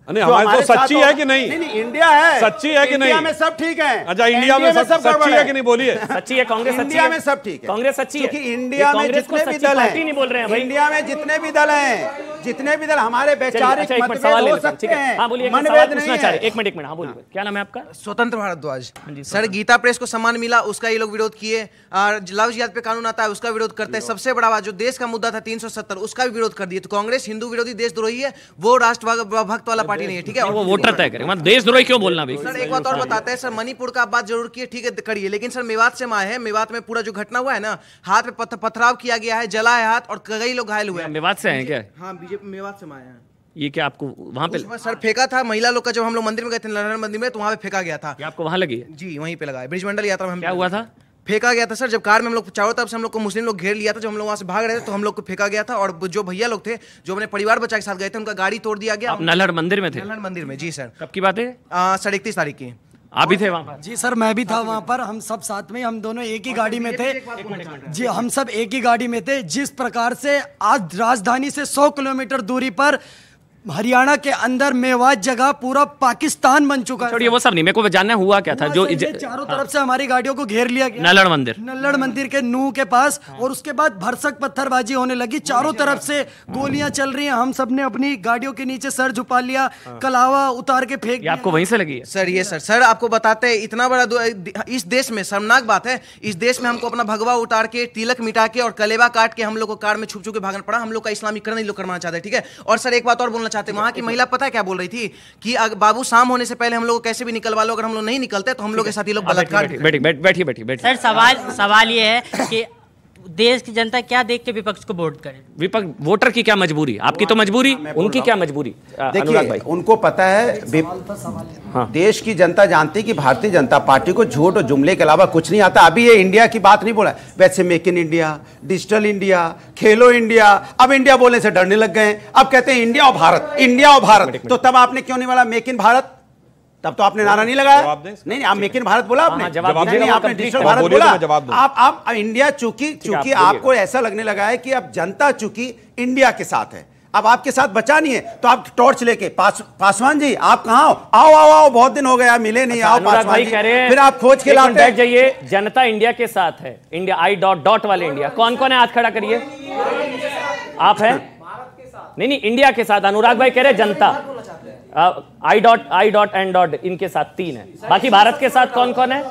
नहीं, हमारे तो सच्ची है कि नहीं? नहीं, इंडिया है। सच्ची है कि नहीं? इंडिया में सब ठीक है। अच्छा, इंडिया में सब सच्ची है कि नहीं? बोलिए। सच्ची है कांग्रेस? इंडिया में सब ठीक है। कांग्रेस सच्ची है क्योंकि इंडिया में जितने भी दल हैं, नहीं बोल रहे हैं भाई। इंडिया में जितने भी दल हैं, जितने भी दल हमारे वैचारिक मतभेद हो सकते हैं। हाँ बोलिए, मनभेद नहीं है। एक मिनट हाँ बोलिए, क्या नाम है आपका? स्वतंत्र भारद्वाज। सर, गीता प्रेस को सम्मान मिला, उसका ये लोग विरोध किए। और लव जिहाद पे कानून आता है, उसका विरोध करते हैं। सबसे बड़ा बात, जो देश का मुद्दा था 370, उसका भी विरोध कर दिए। तो कांग्रेस हिंदू विरोधी, देशद्रोही है, वो राष्ट्र भक्त वाला पार्टी नहीं है। ठीक है, वो वोटर तय करेंगे, देशद्रोही क्यों बोलना भाई? सर एक बात और बताते हैं सर, मणिपुर का आप बात जरूर किए, ठीक है करिए, लेकिन सर मेवात से आए हैं। मेवात में पूरा जो घटना हुआ है ना, हाथ पे पथराव किया गया है, जला है हाथ, और कई लोग घायल हुए हैं। मेवात से हैं क्या? हाँ, बीजेपी मेवात से आए हैं। ये क्या आपको वहां पे सर फेंका था महिला लोग का? जब हम लोग मंदिर में गए थे, नारायण मंदिर में, तो वहां पे फेंका गया था। आपको वहां लगी है? जी, वहीं पे लगा है। ब्रिजमंडल यात्रा में क्या हुआ था? फेंका गया था सर। जब कार में हम लोग चारों तरफ से हम लोग को मुस्लिम लोग घेर लिया था, जब हम लोग वहां से भाग रहे थे, तो हम लोग को फेंका गया था। और जो भैया लोग थे, जो अपने परिवार बचा के साथ गए थे, उनका गाड़ी तोड़ दिया गया। आप नल्हड़ मंदिर में थे? नल्हड़ मंदिर में, जी सर। कब की बात है? सर 31 तारीख की। आप भी थे वहाँ पर? जी सर, मैं भी था वहाँ पर। हम सब साथ में, हम दोनों एक ही गाड़ी में थे। जी, हम सब एक ही गाड़ी में थे। जिस प्रकार से आज राजधानी से 100 किलोमीटर दूरी पर हरियाणा के अंदर मेवात जगह पूरा पाकिस्तान बन चुका है। छोड़िए वो सब नहीं, मेरे को जानना हुआ क्या था जो चारों तरफ से हमारी गाड़ियों को घेर लिया गया। नल्हड़ मंदिर के नूह के पास, और उसके बाद भरसक पत्थरबाजी होने लगी। चारों तरफ से गोलियां चल रही हैं। हम सब ने अपनी गाड़ियों के नीचे सर झुपा लिया, कलावा उतार के फेंक दिया। आपको वहीं से लगी है? सर ये सर आपको बताते हैं, इतना बड़ा इस देश में शर्मनाक बात है, इस देश में हमको अपना भगवा उतार के, तिलक मिटा के और कलेवा काट के हम लोग को कार में छुप के भागना पड़ा। हम लोग का इस्लामीकरण लोग करवाना चाहते हैं। ठीक है, और सर एक बात और बोलना चाहते हैं, वहां की महिला पता है क्या बोल रही थी कि बाबू शाम होने से पहले हम लोग को कैसे भी निकलवा लो, अगर हम लोग नहीं निकलते तो हम लोग के साथ ये लोग बलात्कार। बैठिए। सर सवाल ये है कि देश की जनता क्या देख के विपक्ष को वोट करे? विपक्ष वोटर की क्या मजबूरी? आपकी तो मजबूरी, उनकी क्या मजबूरी? देखिए, उनको पता है, हाँ। देश की जनता जानती कि भारतीय जनता पार्टी को झूठ और जुमले के अलावा कुछ नहीं आता। अभी ये इंडिया की बात नहीं बोला, वैसे make in India, digital India, Khelo India, अब इंडिया बोलने से डरने लग गए। अब कहते हैं इंडिया और भारत, इंडिया और भारत। तो तब आपने क्यों नहीं बोला मेक इन भारत? तब तो आपने नारा नहीं लगाया। नहीं, आप मेक इन भारत बोला आपने, नहीं आपने डिजिटल भारत बोला। आप इंडिया, चूंकि आपको ऐसा लगने लगा है कि अब जनता चूंकि इंडिया के साथ है, अब आपके साथ बचा नहीं है, तो आप टॉर्च लेके पासवान जी आप कहाँ हो? आओ, बहुत दिन हो गया मिले नहीं। आओ पासवान जी, फिर आप खोज के लाते हैं। जाइए, जनता इंडिया के साथ है। India I. वाले इंडिया कौन कौन है? हाथ खड़ा करिए। आप हैं? नहीं, इंडिया के साथ। अनुराग भाई कह रहे जनता। I. इनके साथ 3 है। बाकी भारत के साथ कौन कौन है?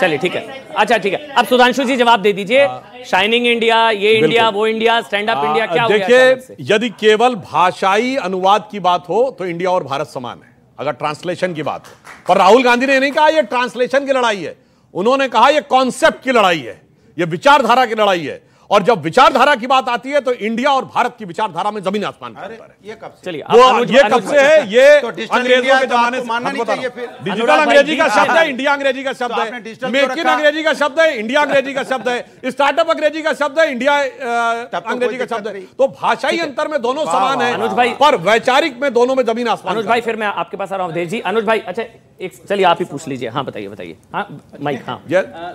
चलिए ठीक है। अच्छा ठीक है, अब सुधांशु जी जवाब दे दीजिए। शाइनिंग इंडिया, ये इंडिया, वो इंडिया, स्टैंड अप इंडिया, क्या देखिए, यदि केवल भाषाई अनुवाद की बात हो तो इंडिया और भारत समान है, अगर ट्रांसलेशन की बात हो। पर राहुल गांधी ने नहीं कहा यह ट्रांसलेशन की लड़ाई है, उन्होंने कहा यह कॉन्सेप्ट की लड़ाई है, यह विचारधारा की लड़ाई है। और जब विचारधारा की बात आती है तो इंडिया और भारत की विचारधारा में जमीन आसमान का अंतर है। ये कब से? चलिए ये कब से है? ये तो डिजिटल अंग्रेजों इंडिया के तो जमाने आपको से मानना नहीं चाहिए फिर। डिजिटल अंग्रेजी का शब्द है, इंडिया अंग्रेजी का शब्द है, मेक इन अंग्रेजी का शब्द है, इंडिया अंग्रेजी का शब्द है, स्टार्टअप अंग्रेजी का शब्द है, इंडिया अंग्रेजी का शब्द है। तो भाषाई अंतर में दोनों समान है, अनुज भाई, पर वैचारिक में दोनों में जमीन आसमान। अनुज भाई फिर मैं आपके पास आ रहा हूं। देव जी, अनुज भाई, अच्छा एक चलिए आप ही पूछ लीजिए। हाँ बताइए बताइए। हाँ माइक। हाँ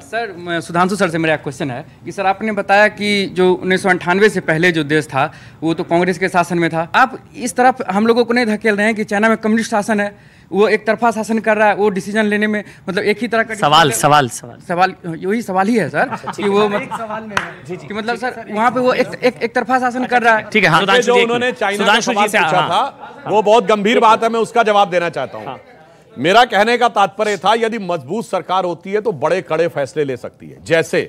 सर, सुधांशु सर से मेरा क्वेश्चन है कि सर आपने बताया कि जो 1998 से पहले जो देश था वो तो कांग्रेस के शासन में था। आप इस तरफ हम लोगों को नहीं धकेल रहे हैं कि चाइना में कम्युनिस्ट शासन है, वो एक तरफा शासन कर रहा है, वो डिसीजन लेने में मतलब एक ही तरह का सवाल यही सवाल ही है सर कि वो कि मतलब सर वहाँ पे वो एक तरफा शासन कर रहा है। ठीक है, जो उन्होंने चाइना का सवाल पूछा था वो बहुत गंभीर बात है, मैं उसका जवाब देना चाहता हूँ। मेरा कहने का तात्पर्य था यदि मजबूत सरकार होती है तो बड़े कड़े फैसले ले सकती है। जैसे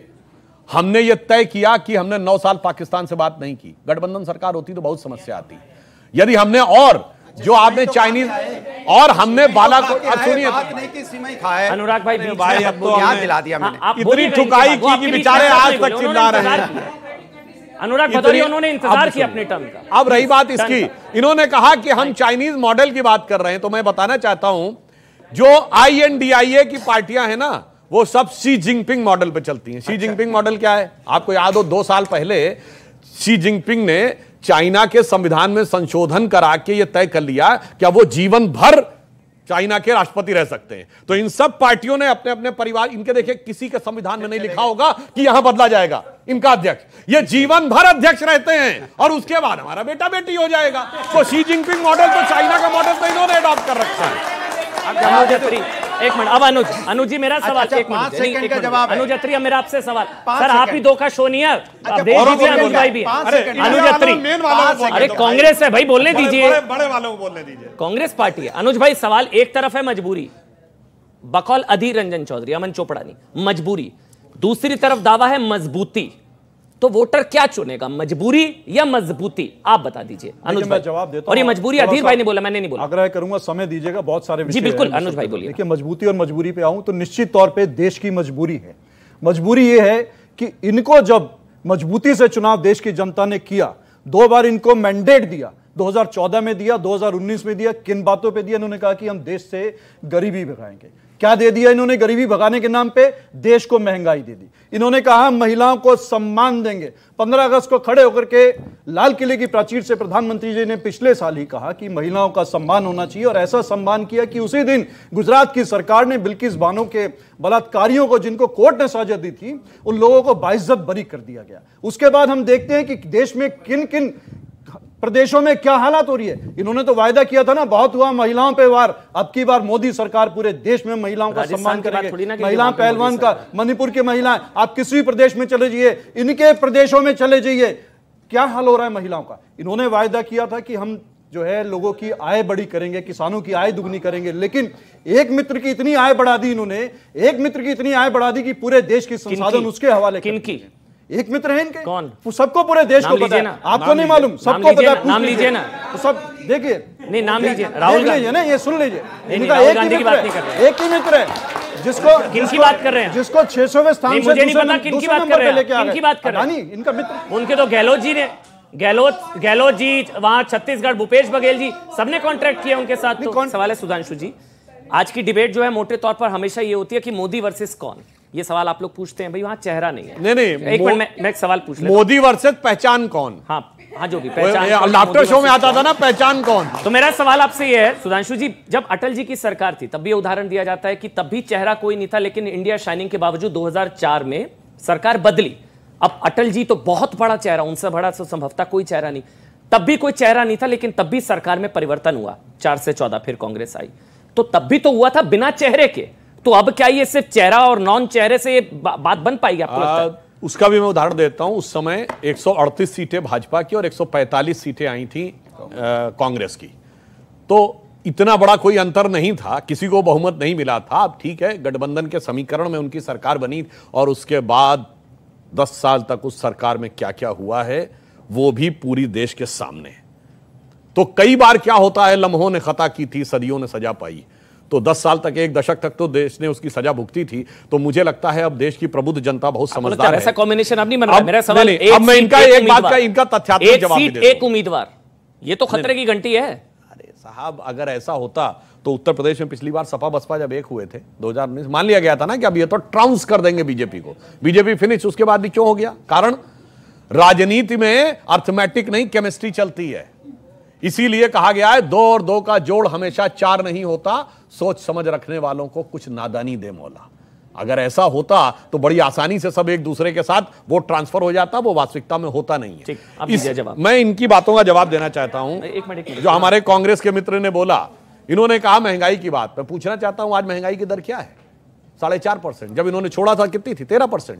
हमने ये तय किया कि हमने 9 साल पाकिस्तान से बात नहीं की, गठबंधन सरकार होती तो बहुत समस्या आती। यदि हमने और जो आपने चाइनीज और हमने बालाकोट सुनिए अनुराग भाई अब तो याद दिला दिया मैंने। इतनी ठुकाई की कि बेचारे आज तक चिल्ला रहे हैं। अनुराग भदौरिया उन्होंने इंतजार किया अपने टर्म का। अब रही बात इसकी, इन्होंने कहा कि हम चाइनीज मॉडल की बात कर रहे हैं, तो मैं बताना चाहता हूं जो INDIA की पार्टियां हैं ना वो सब शी जिनपिंग मॉडल पे चलती हैं। शी जिनपिंग मॉडल क्या है आपको याद हो? 2 साल पहले शी जिनपिंग ने चाइना के संविधान में संशोधन करा के यह तय कर लिया क्या वो जीवन भर चाइना के राष्ट्रपति रह सकते हैं। तो इन सब पार्टियों ने अपने अपने परिवार, इनके देखिए किसी के संविधान में नहीं लिखा होगा कि यहां बदला जाएगा इनका अध्यक्ष, ये जीवन भर अध्यक्ष रहते हैं और उसके बाद हमारा बेटा बेटी हो जाएगा। तो शी जिनपिंग मॉडल तो चाइना का मॉडल तो इन्होंने अडॉप्ट कर रखा है। एक मिनट, अब अनुज जी मेरा सवाल। एक मिनट का जवाब। अनुज अत्री, मेरा आपसे सवाल। सर आप ही 2 का शो नहीं है, अनुज भाई भी। अनुज अत्री, अरे कांग्रेस है भाई, बोलने दीजिए, बड़े वालों को बोलने दीजिए, कांग्रेस पार्टी है। अनुज भाई सवाल एक तरफ है मजबूरी, बकौल अधीर रंजन चौधरी, अमन चोपड़ा नहीं, मजबूरी, दूसरी तरफ दावा है मजबूती। तो वोटर क्या चुनेगा, मजबूरी या मजबूती? आप बता दीजिए अनुज भाई। जवाब देता और ये मजबूरी अधीर भाई ने बोला, मैंने नहीं बोला। आग्रह करूंगा, समय दीजिएगा, बहुत सारे जी बिल्कुल अनुज भाई बोलिए। देखिए मजबूती और मजबूरी पे आऊं तो निश्चित तौर पे देश की मजबूरी है। मजबूरी ये है कि इनको जब मजबूती से चुनाव देश की जनता ने किया, 2 बार इनको मैंडेट दिया, 2014 में दिया, 2019 में दिया। किन बातों पे दिया? इन्होंने कहा कि हम देश से गरीबी भगाएंगे। क्या दे दिया इन्होंने गरीबी भगाने के नाम पे? देश को महंगाई दे दी। इन्होंने कहा महिलाओं को सम्मान देंगे। 15 अगस्त को खड़े होकर के लाल किले की प्राचीर से प्रधानमंत्री जी ने पिछले साल ही कहा कि महिलाओं का सम्मान होना चाहिए, और ऐसा सम्मान किया कि उसी दिन गुजरात की सरकार ने बिल्किस बानो के बलात्कारियों को, जिनको कोर्ट ने सजा दी थी, उन लोगों को बाइज्जत बरी कर दिया गया। उसके बाद हम देखते हैं कि देश में किन किन प्रदेशों में क्या हालात हो रही है। इन्होंने तो वायदा किया था ना, बहुत हुआ महिलाओं पे वार, अब की बार मोदी सरकार पूरे देश में महिलाओं का सम्मान करेंगे। महिला पहलवान का, मणिपुर की महिलाएं, आप किसी भी प्रदेश में चले जाइए, इनके प्रदेशों में चले जाइए, क्या हाल हो रहा है महिलाओं का। इन्होंने वायदा किया था कि हम जो है लोगों की आय बड़ी करेंगे, किसानों की आय दुगनी करेंगे, लेकिन एक मित्र की इतनी आय बढ़ा दी इन्होंने, एक मित्र की इतनी आय बढ़ा दी कि पूरे देश की संसाधन उसके हवाले। किनकी? एक मित्र है इनके, कौन? सबको पूरे देश को पता है, आपको नहीं मालूम, सबको पता है। नाम लीजिए ना, सब देखिए, नहीं नाम लीजिए, राहुल गांधी ना, ये सुन लीजिए, इनका राहुल गांधी की बात नहीं कर रहे, एक ही मित्र है जिसको, किनकी बात कर रहे हैं, जिसको 600वें स्थान से मुझे नहीं पता किनकी बात कर रहे हैं, किनकी बात कर रहे हैं, इनका मित्र। उनके तो गहलोत जी ने, गहलोत जी वहां छत्तीसगढ़, भूपेश बघेल जी, सबने कॉन्ट्रैक्ट किया उनके साथ। तो सवाल है सुधांशु जी, आज की डिबेट जो है मोटे तौर पर हमेशा ये होती है कि मोदी वर्सेस कौन, ये सवाल आप लोग पूछते हैं, भाई वहां चेहरा नहीं है। नहीं एक मिनट मैं एक सवाल पूछ लेता हूं। मोदी वर्सेस पहचान कौन? हाँ जो भी पहचान, लाफ्टर शो में आता था ना पहचान कौन। तो मेरा सवाल आपसे ये है सुधांशु जी, जब अटल जी की सरकार थी तब भी उदाहरण दिया जाता है कि तब भी चेहरा कोई नहीं था, लेकिन इंडिया शाइनिंग के बावजूद 2004 में सरकार बदली। अब अटल जी तो बहुत बड़ा चेहरा, उनसे बड़ा तो संभवतः कोई चेहरा नहीं, तब भी कोई चेहरा नहीं था, लेकिन तब भी सरकार में परिवर्तन हुआ, 4 से 14 फिर कांग्रेस आई, तो तब भी तो हुआ था बिना चेहरे के। तो अब क्या ये सिर्फ चेहरा और नॉन चेहरे से बात बन पाएगी आपको लगता है? उसका भी मैं उदाहरण देता हूं। उस समय 138 सीटें भाजपा की और 145 सीटें आई थी कांग्रेस की, तो इतना बड़ा कोई अंतर नहीं था, किसी को बहुमत नहीं मिला था। अब ठीक है, गठबंधन के समीकरण में उनकी सरकार बनी और उसके बाद 10 साल तक उस सरकार में क्या क्या हुआ है वो भी पूरी देश के सामने। तो कई बार क्या होता है, लम्हों ने खता की थी, सदियों ने सजा पाई। तो 10 साल तक, 1 दशक तक तो देश ने उसकी सजा भुगती थी। तो मुझे लगता है अब देश की प्रबुद्ध जनता बहुत समझदार है। ऐसा कॉम्बिनेशन अब नहीं बन रहा। मेरा सवाल अब मैं इनका एक बात का इनका तथ्यात्मक जवाब देता हूं। एक उम्मीदवार, ये तो खतरे की घंटी है। अरे साहब, अगर ऐसा होता तो उत्तर प्रदेश में पिछली बार सपा बसपा जब एक हुए थे 2019, मान लिया गया था ना कि अब ये तो ट्राउंस कर देंगे बीजेपी को, बीजेपी फिनिश। उसके बाद भी क्यों हो गया? कारण राजनीति में अर्थमेटिक नहीं, केमिस्ट्री चलती है। इसीलिए कहा गया है 2 और 2 का जोड़ हमेशा 4 नहीं होता, सोच समझ रखने वालों को कुछ नादानी दे मौला। अगर ऐसा होता तो बड़ी आसानी से सब एक दूसरे के साथ वोट ट्रांसफर हो जाता, वो वास्तविकता में होता नहीं है। मैं इनकी बातों का जवाब देना चाहता हूं। जो हमारे कांग्रेस के मित्र ने बोला, इन्होंने कहा महंगाई की बात। मैं पूछना चाहता हूं आज महंगाई की दर क्या है? 4.5%। जब इन्होंने छोड़ा था कितनी थी? 13%।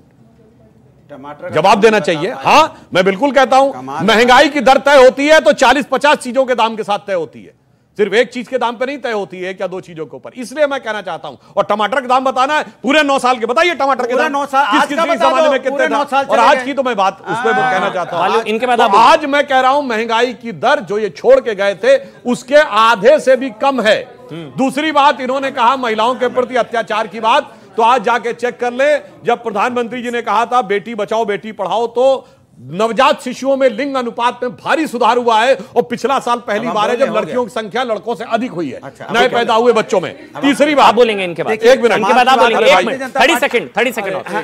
जवाब देना चाहिए। हां, मैं बिल्कुल कहता हूं महंगाई की दर तय होती है तो 40-50 चीजों के दाम के साथ तय होती है, सिर्फ एक चीज के दाम पे नहीं तय होती है, 1 या 2 चीजों के ऊपर। इसलिए मैं कहना चाहता हूं, और टमाटर के दाम बताना है पूरे 9 साल के, बताइए टमाटर के दाम 9 साल किस जमाने में कितने थे, और आज की तो मैं बात उस पर कहना चाहता हूं। इनके बाद आज मैं कह रहा हूं महंगाई की दर जो ये छोड़ के गए थे उसके आधे से भी कम है। दूसरी बात, इन्होंने कहा महिलाओं के प्रति अत्याचार की बात, तो आज जाके चेक कर ले, जब प्रधानमंत्री जी ने कहा था बेटी बचाओ बेटी पढ़ाओ, तो नवजात शिशुओं में लिंग अनुपात में भारी सुधार हुआ है, और पिछला साल पहली बार है जब लड़कियों की संख्या लड़कों से अधिक हुई है नए पैदा हुए बच्चों में। तीसरी बात बोलेंगे इनके बाद, 1 मिनट इनके बाद आप बोलेंगे 1 मिनट 30 सेकंड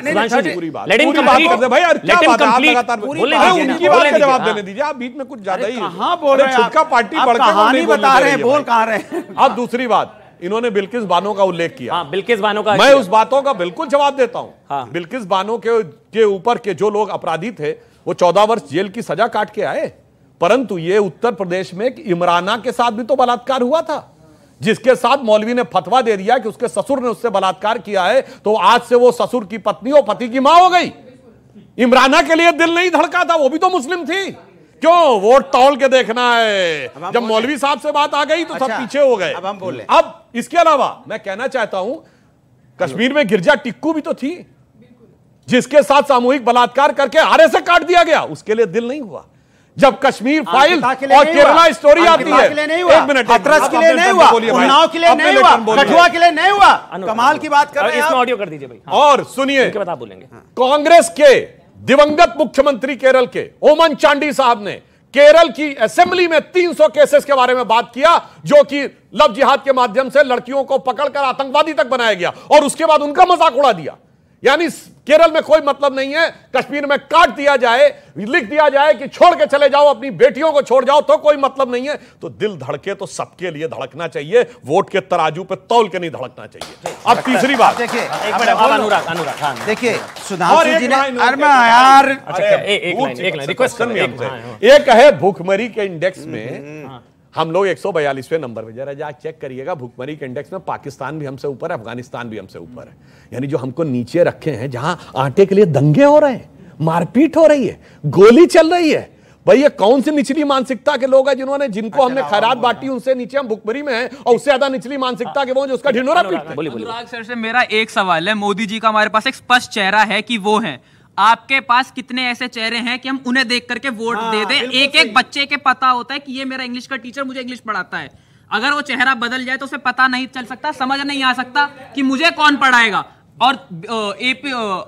सुधांशु जी, पूरी बात लेट हिम कंप्लीट भाई, और क्या बात है लगातार उनकी बात का जवाब देने दीजिए। आप बीच में कुछ ज्यादा ही कहां बोल रहे हैं? छुटका पार्टी बढ़ के कहानी बता रहे हैं, बोल कहां रहे हैं? अब दूसरी बात, इन्होंने बिल्किस बानो का उल्लेख किया। हाँ, बिल्किस बानो का मैं उस बातों का बिल्कुल जवाब देता हूं। बिल्किस बानो के ऊपर के जो लोग अपराधी थे वो 14 वर्ष जेल की सजा काट के आए, परंतु ये उत्तर प्रदेश में इमराना के साथ भी तो बलात्कार हुआ था, जिसके साथ मौलवी ने फतवा दे दिया कि उसके ससुर ने उससे बलात्कार किया है, तो आज से वो ससुर की पत्नी और पति की मां हो गई। इमराना के लिए दिल नहीं धड़का था, वो भी तो मुस्लिम थी। क्यों वोट तौल के देखना है? जब मौलवी साहब से बात आ गई तो सब पीछे हो गए। अब हम बोले। अब इसके अलावा मैं कहना चाहता हूं, कश्मीर में गिरजा टिक्कू भी तो थी, जिसके साथ सामूहिक बलात्कार करके आरे से काट दिया गया, उसके लिए दिल नहीं हुआ। जब कश्मीर फाइल और केरला स्टोरी आती है, 1 मिनट, हाथरस के लिए नहीं हुआ, उन्नाव के लिए नहीं हुआ, कठुआ के लिए नहीं हुआ, कमाल की बात कर रहे हैं। इसमें ऑडियो कर दीजिए भाई। और सुनिए, इनके बाद आप बोलेंगे। कांग्रेस के दिवंगत मुख्यमंत्री केरल के ओमन चांडी साहब ने केरल की असेंबली में 300 केसेस के बारे में बात किया, जो कि लव जिहाद के माध्यम से लड़कियों को पकड़कर आतंकवादी तक बनाया गया, और उसके बाद उनका मजाक उड़ा दिया। यानी केरल में कोई मतलब नहीं है, कश्मीर में काट दिया जाए, लिख दिया जाए कि छोड़ के चले जाओ, अपनी बेटियों को छोड़ जाओ, तो कोई मतलब नहीं है। तो दिल धड़के तो सबके लिए धड़कना चाहिए, वोट के तराजू पे तौल के नहीं धड़कना चाहिए। अब तीसरी बात देखिए, अनुराग देखिए सुधांशु जी ने यार एक है भूखमरी के इंडेक्स में हम लोग 142वें नंबर पे, जरा जा चेक करिएगा भूखमरी के इंडेक्स में पाकिस्तान भी हमसे ऊपर है, अफगानिस्तान भी हमसे ऊपर है। यानी जो हमको नीचे रखे हैं, जहां आटे के लिए दंगे हो रहे हैं, मारपीट हो रही है, गोली चल रही है, भाई ये कौन सी निचली मानसिकता के लोग हैं जिनको हमने खैरात बांटी, उनसे नीचे हम भुखमरी में हैं, और उससे ज्यादा निचली मानसिकता के वो जो उसका ढिंढोरा पीटते हैं। अनुराग सर से मेरा एक सवाल है, मोदी जी का हमारे पास एक स्पष्ट चेहरा है कि वो हैं, आपके पास कितने ऐसे चेहरे हैं कि हम उन्हें देख करके वोट दे दें? एक एक बच्चे के पता होता है कि ये मेरा इंग्लिश का टीचर मुझे इंग्लिश पढ़ाता है, अगर वो चेहरा बदल जाए तो उसे पता नहीं चल सकता, समझ नहीं आ सकता कि मुझे कौन पढ़ाएगा। और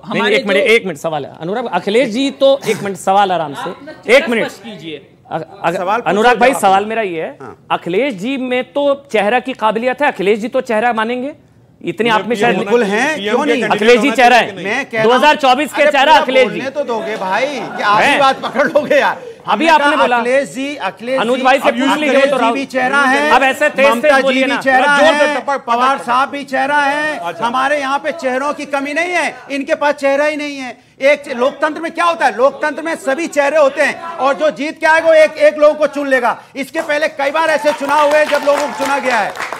हमारे एक मिनट सवाल है अनुराग, अखिलेश जी तो 1 मिनट सवाल आराम से 1 मिनट कीजिए। अनुराग भाई सवाल मेरा ये है, अखिलेश जी में तो चेहरा की काबिलियत है, अखिलेश जी तो चेहरा मानेंगे, इतने आप में शायद बिल्कुल हैं, क्यों नहीं? अखिलेश जी चेहरा है, 2024 के चेहरा अखिलेश जी। तो दोगे भाई कि आप ही बात पकड़ लोगे यार। अभी आपने बोला अखिलेश जी अनुज भाई से पूछ लीजिए, तो भी चेहरा है, अब ऐसे ममता जी बोलिए भी ना, चेहरा है, पवार साहब भी चेहरा है। हमारे यहाँ पे चेहरों की कमी नहीं है, इनके पास चेहरा ही नहीं है। एक लोकतंत्र में क्या होता है, लोकतंत्र में सभी चेहरे होते हैं, और जो जीत के आएगा वो एक लोगों को चुन लेगा। इसके पहले कई बार ऐसे चुनाव हुए जब लोगों को चुना गया है।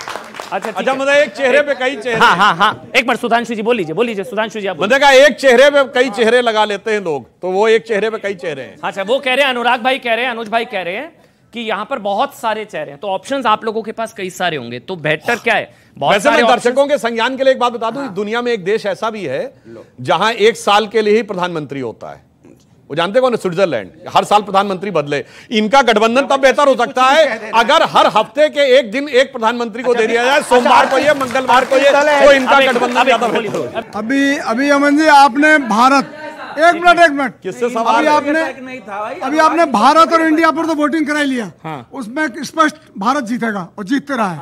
अच्छा मतलब एक चेहरे पे कई चेहरे। हाँ, एक बार सुधांशु जी बोल लीजिए सुधांशु जी आप मतलब का एक चेहरे पे कई चेहरे लगा लेते हैं लोग, तो वो एक चेहरे पे कई चेहरे हैं। अच्छा, वो कह रहे हैं, अनुराग भाई कह रहे हैं, अनुज भाई कह रहे हैं कि यहाँ पर बहुत सारे चेहरे हैं, तो ऑप्शंस आप लोगों के पास कई सारे होंगे, तो बेहतर क्या है? वैसे मैं दर्शकों के संज्ञान के लिए एक बात बता दूं, दुनिया में एक देश ऐसा भी है जहां 1 साल के लिए ही प्रधानमंत्री होता है, वो जानते कौन है? स्विट्जरलैंड। हर साल प्रधानमंत्री बदले। इनका गठबंधन तब बेहतर हो सकता है अगर हर हफ्ते के एक दिन एक प्रधानमंत्री को दे दिया जाए, सोमवार को ये, मंगलवार को ये, तो इनका गठबंधन ज्यादा बेहतर हो। अभी अमन जी आपने भारत, एक मिनट किससे सवाल? अभी आपने भारत और इंडिया पर तो वोटिंग कराई लिया। उसमें स्पष्ट भारत जीतेगा और जीतते रहा है।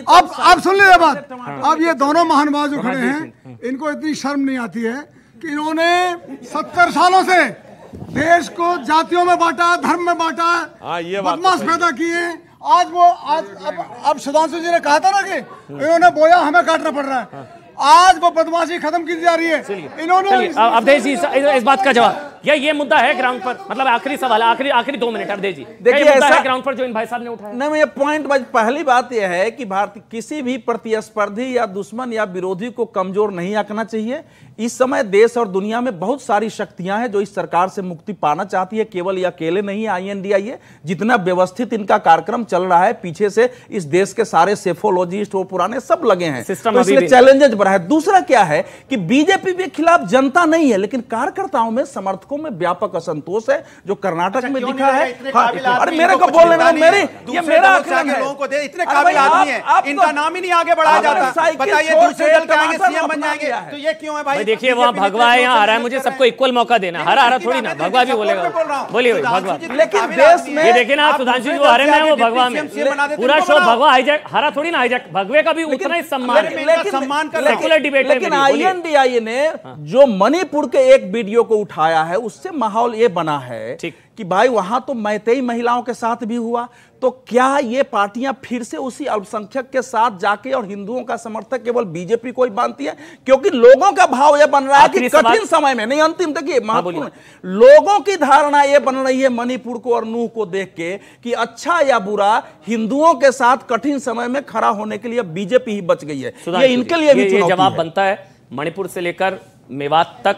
अब आप सुन लीजिए बात। अब ये दोनों महानुभाव जो खड़े हैं, इनको इतनी शर्म नहीं आती है कि इन्होंने 70 सालों से देश को जातियों में बांटा, धर्म में बांटा, बदमाश पैदा किए। अब सुधांशु जी ने कहा था ना कि इन्होंने बोया, हमें काटना पड़ रहा है। आज वो बदमाशी खत्म की जा रही है इन्होंने। अवधेश जी इस बात का जवाब, ये मुद्दा है ग्राउंड पर, मतलब आखिरी सवाल, आखिरी 2 मिनट। अवधेश जी देखिए, मुद्दा है ग्राउंड पर जो इन भाई साहब ने उठाया। नहीं, ये पॉइंट पहली बात यह है कि भारत किसी भी प्रतिस्पर्धी या दुश्मन या विरोधी को कमजोर नहीं आंकना चाहिए। इस समय देश और दुनिया में बहुत सारी शक्तियां हैं जो इस सरकार से मुक्ति पाना चाहती है। केवल ये अकेले नहीं है, INDIA जितना व्यवस्थित इनका कार्यक्रम चल रहा है, पीछे से इस देश के सारे सेफोलॉजिस्ट वो पुराने सब लगे हैं, तो इसलिए चैलेंजेस बढ़ा है। दूसरा क्या है कि बीजेपी के खिलाफ जनता नहीं है, लेकिन कार्यकर्ताओं में, समर्थकों में व्यापक असंतोष है, जो कर्नाटक में दिखा है। अरे मेरे को बोलने में, ये मेरा लोगों को दे, इतने काबिल आदमी है, इनका नाम ही नहीं आगे बढ़ाया जाता। बताइए दूसरे दल के आएंगे, CM बन जाएंगे, तो ये क्यों है भाई? देखिए वहां भगवा है, यहाँ हरा है, मुझे सबको इक्वल मौका देना। हरा थोड़ी ना, भगवा भी बोलेगा। बोलिए भगवा। लेकिन देश में ये देखिए ना, सुधांशु जी वो हरे में, वो भगवा में, पूरा शो भगवा हाईजैक, हरा थोड़ी ना हाईजैक, भगवे का भी उतना ही सम्मान है। सेकुलर डिबेट है। लेकिन INDIA ने जो मणिपुर के एक वीडियो को उठाया है, उससे माहौल ये बना है कि भाई वहां तो मैतेई महिलाओं के साथ भी हुआ, तो क्या ये पार्टियां फिर से उसी अल्पसंख्यक के साथ जाके और हिंदुओं का समर्थक केवल बीजेपी को ही बांधती है? क्योंकि लोगों का भाव यह बन रहा है कि कठिन समय में, नहीं अंतिम तक ये महत्वपूर्ण, लोगों की धारणा यह बन रही है मणिपुर को और नूह को देख के कि अच्छा या बुरा हिंदुओं के साथ कठिन समय में खड़ा होने के लिए बीजेपी ही बच गई है। ये इनके लिए भी जवाब बनता है। मणिपुर से लेकर मेवात तक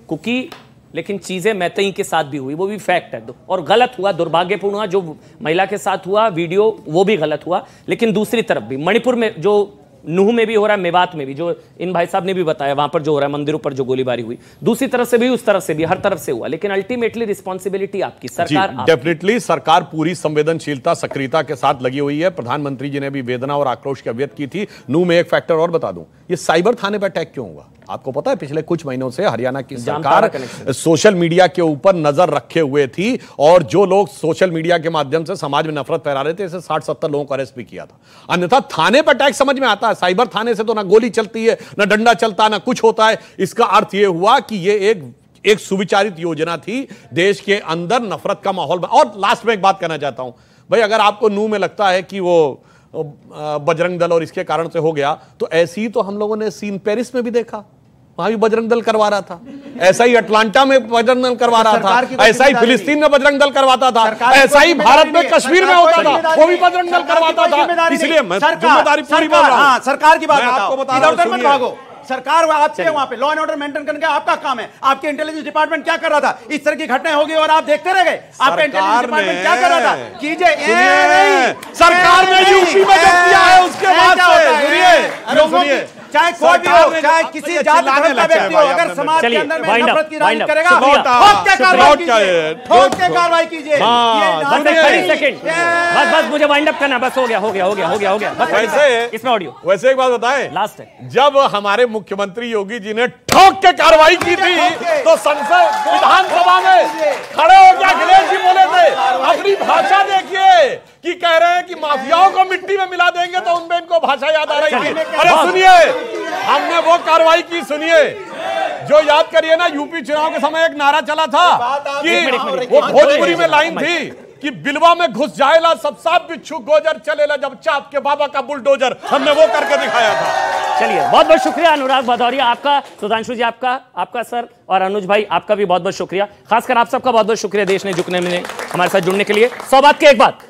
कुकी, लेकिन चीजें मैतेई के साथ भी हुई, वो भी फैक्ट है और गलत हुआ, दुर्भाग्यपूर्ण हुआ। जो महिला के साथ हुआ वीडियो वो भी गलत हुआ, लेकिन दूसरी तरफ भी मणिपुर में जो नूह में भी हो रहा है, मेवात में भी, जो इन भाई साहब ने भी बताया वहां पर जो हो रहा है, मंदिरों पर जो गोलीबारी हुई, दूसरी तरफ से भी, उस तरफ से भी, हर तरफ से हुआ। लेकिन अल्टीमेटली रिस्पॉन्सिबिलिटी आपकी, सरकार। डेफिनेटली सरकार पूरी संवेदनशीलता, सक्रियता के साथ लगी हुई है। प्रधानमंत्री जी ने भी वेदना और आक्रोश की अभिव्यक्ति की थी। नूह में एक फैक्टर और बता दूं, ये साइबर थाने पर अटैक क्यों हुआ? आपको पता है पिछले कुछ महीनों से हरियाणा की सरकार सोशल मीडिया के ऊपर नजर रखे हुए थी और जो लोग सोशल मीडिया के माध्यम से समाज में नफरत फैला रहे थे, इसे 60-70 लोगों को अरेस्ट भी किया था। अन्यथा थाने पर अटैक समझ में आता है, साइबर थाने से तो ना गोली चलती है, ना डंडा चलता, ना कुछ होता है। इसका अर्थ यह हुआ कि यह एक सुविचारित योजना थी देश के अंदर नफरत का माहौल। और लास्ट में एक बात कहना चाहता हूं भाई, अगर आपको नूह में लगता है कि वो बजरंग दल और इसके कारण से हो गया, तो ऐसी ही तो हम लोगों ने सीन पेरिस में भी देखा, वहां भी बजरंग दल करवा रहा था। ऐसा ही अटलांटा में बजरंग दल करवा रहा था, ऐसा ही फिलिस्तीन में बजरंग दल करवाता था, ऐसा ही भारत में कश्मीर में होता था, वो भी बजरंग दल करवाता था। इसलिए मैं जिम्मेदारी पूरी बोल रहा हूं। सरकार की बात आपको बता रहा हूं, सरकार आपके वहां पे लॉ एंड ऑर्डर मेंटेन करने का आपका काम है। आपके इंटेलिजेंस डिपार्टमेंट क्या कर रहा था? इस तरह की घटनाएं होगी और आप देखते रह गए। आपका इंटेलिजेंस डिपार्टमेंट क्या कर रहा था? कीजिए। सरकार ने यूपी में जो किया है उसके बाद सुनिए, चाहे कोई भी हो, चाहे किसी जात धर्म का व्यक्ति हो, अगर समाज के अंदर में नफरत की राजनीति करेगा, ठोक के कार्रवाई कीजिए। बस मुझे वाइंड अप करना, बस हो गया। बस इसमें ऑडियो। वैसे एक बात बताएं, लास्ट है, जब हमारे मुख्यमंत्री योगी जी ने ठोक के कार्रवाई की थी तो संसद विधानसभा में खड़े होकर अखिलेश जी बोले थे, अपनी भाषा देखिए कि कह रहे हैं कि माफियाओं को मिट्टी में मिला देंगे, तो उनमें इनको भाषा याद आ रही थी। अरे सुनिए, हमने वो कार्रवाई की, सुनिए, जो याद करिए ना, यूपी चुनाव के समय एक नारा चला था कि वो भोजपुरी में लाइन थी कि बिलवा में घुस जाएला सब साफ बिच्छू गोजर चलेला जब चाप के बाबा का बुलडोजर। हमने वो करके दिखाया था। चलिए, बहुत बहुत शुक्रिया अनुराग भदौरिया आपका, सुधांशु जी आपका सर, और अनुज भाई आपका भी बहुत बहुत शुक्रिया। खासकर आप सबका बहुत बहुत शुक्रिया देश ने झुकने में हमारे साथ जुड़ने के लिए। 100 बात की एक बात।